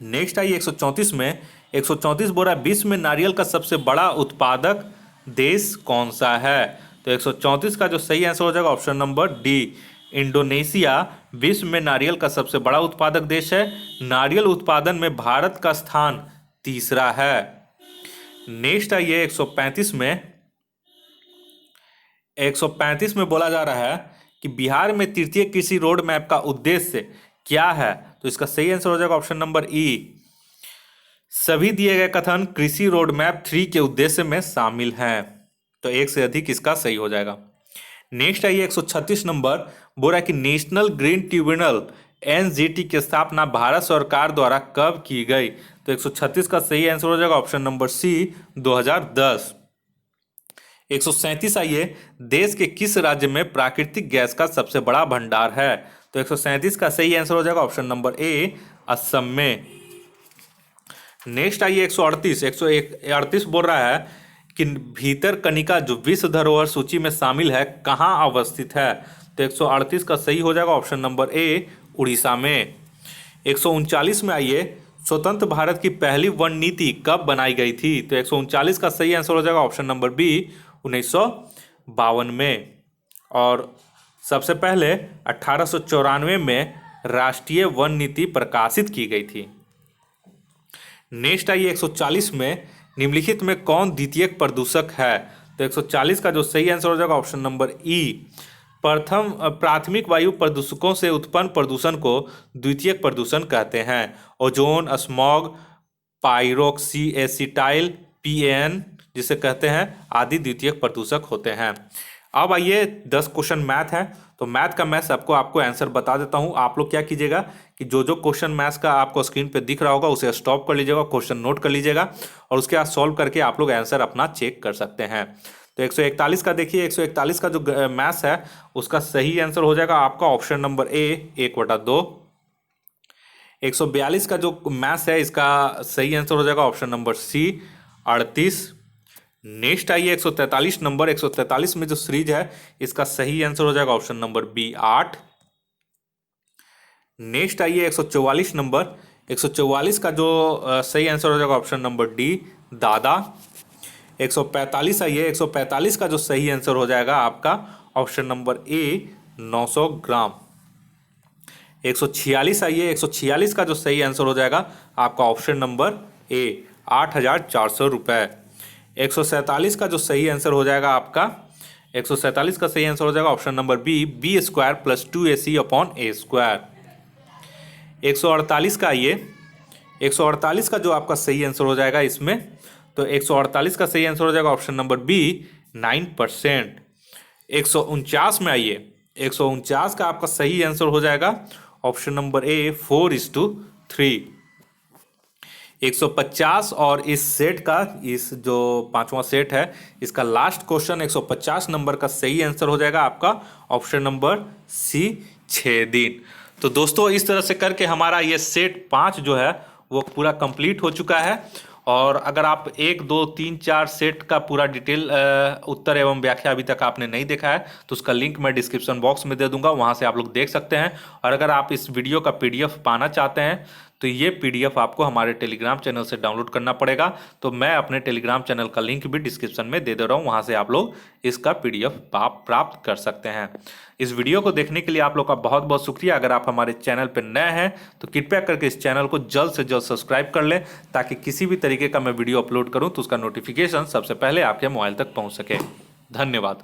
नेक्स्ट आइए 134 में। 134 बोल रहा है विश्व में नारियल का सबसे बड़ा उत्पादक देश कौन सा है? तो 134 का जो सही आंसर हो जाएगा ऑप्शन नंबर डी, इंडोनेशिया विश्व में नारियल का सबसे बड़ा उत्पादक देश है। नारियल उत्पादन में भारत का स्थान तीसरा है। नेक्स्ट आइए 135 में। 135 में बोला जा रहा है कि बिहार में तृतीय कृषि रोड मैप का उद्देश्य क्या है? तो इसका सही आंसर हो जाएगा ऑप्शन नंबर ई, सभी दिए गए कथन कृषि रोड मैप 3 के उद्देश्य में शामिल हैं। तो एक से अधिक इसका सही हो जाएगा। नेक्स्ट आइए 136 नंबर, बोल रहा है कि नेशनल ग्रीन ट्रिब्यूनल एनजीटी की स्थापना भारत सरकार द्वारा कब की गई? तो 136 का सही आंसर हो जाएगा ऑप्शन नंबर सी, 2010। 137 आइए, देश के किस राज्य में प्राकृतिक गैस का सबसे बड़ा भंडार है? तो 137 का सही आंसर हो जाएगा ऑप्शन नंबर ए, असम में। नेक्स्ट आइए 138 बोल रहा है कि भीतरकनिका जो विश्व धरोहर सूची में शामिल है कहाँ अवस्थित है? तो 138 का सही हो जाएगा ऑप्शन नंबर ए, उड़ीसा में। 139 में आइए, स्वतंत्र भारत की पहली वन नीति कब बनाई गई थी? तो 139 का सही आंसर हो जाएगा ऑप्शन नंबर बी, 1952 में। और सबसे पहले 1894 में राष्ट्रीय वन नीति प्रकाशित की गई थी। नेक्स्ट आइए 140 में, निम्नलिखित में कौन द्वितीयक प्रदूषक है? तो 140 का जो सही आंसर हो जाएगा ऑप्शन नंबर ई, प्राथमिक वायु प्रदूषकों से उत्पन्न प्रदूषण को द्वितीयक प्रदूषण कहते हैं। ओजोन, स्मॉग, पाइरोक्सी एसिटाइल, पीएन जिसे कहते हैं, आदि द्वितीयक प्रदूषक होते हैं। अब आइए 10 क्वेश्चन मैथ है, तो मैथ का मैं सबको आपको आंसर बता देता हूं। आप लोग क्या कीजिएगा कि जो जो क्वेश्चन मैथ्स का आपको स्क्रीन पे दिख रहा होगा उसे स्टॉप कर लीजिएगा, क्वेश्चन नोट कर लीजिएगा और उसके बाद सॉल्व करके आप लोग आंसर अपना चेक कर सकते हैं। तो 141 का देखिए, 141 का जो मैथ्स है उसका सही आंसर हो जाएगा आपका ऑप्शन नंबर ए, 1/2। 142 का जो मैथ्स है इसका सही आंसर हो जाएगा ऑप्शन नंबर सी, 38। नेक्स्ट आइए 143 नंबर। 143 में जो सीरीज है इसका सही आंसर हो जाएगा ऑप्शन नंबर बी, 8। नेक्स्ट आइए 144 नंबर। 144 का जो सही आंसर हो जाएगा ऑप्शन नंबर डी, दादा। 145 आइए, 145 का जो सही आंसर हो जाएगा आपका ऑप्शन नंबर ए, 900 ग्राम। 146 आइए, 146 का जो सही आंसर हो जाएगा आपका ऑप्शन नंबर ए, 8,400 रुपये। 147 का जो सही आंसर हो जाएगा आपका, 147 का सही आंसर हो जाएगा option number B, b² + 2ac/a²। 148 का आइए, 148 का जो आपका सही आंसर हो जाएगा इसमें, तो 148 का सही आंसर हो जाएगा ऑप्शन नंबर बी, 9%। 149 में आइए, 149 का आपका सही आंसर हो जाएगा ऑप्शन नंबर ए, 4:3। 150 और इस सेट का, इस जो 5वां सेट है इसका लास्ट क्वेश्चन 150 नंबर का सही आंसर हो जाएगा आपका ऑप्शन नंबर सी, 6 दिन। तो दोस्तों इस तरह से करके हमारा ये सेट 5 जो है वो पूरा कंप्लीट हो चुका है। और अगर आप 1, 2, 3, 4 सेट का पूरा डिटेल उत्तर एवं व्याख्या अभी तक आपने नहीं देखा है तो उसका लिंक मैं डिस्क्रिप्शन बॉक्स में दे दूंगा, वहां से आप लोग देख सकते हैं। और अगर आप इस वीडियो का PDF पाना चाहते हैं तो ये PDF आपको हमारे टेलीग्राम चैनल से डाउनलोड करना पड़ेगा। तो मैं अपने टेलीग्राम चैनल का लिंक भी डिस्क्रिप्शन में दे रहा हूँ, वहाँ से आप लोग इसका PDF आप प्राप्त कर सकते हैं। इस वीडियो को देखने के लिए आप लोग का बहुत बहुत शुक्रिया। अगर आप हमारे चैनल पर नए हैं तो कृपया करके इस चैनल को जल्द से जल्द सब्सक्राइब कर लें, ताकि किसी भी तरीके का मैं वीडियो अपलोड करूँ तो उसका नोटिफिकेशन सबसे पहले आपके मोबाइल तक पहुँच सके। धन्यवाद।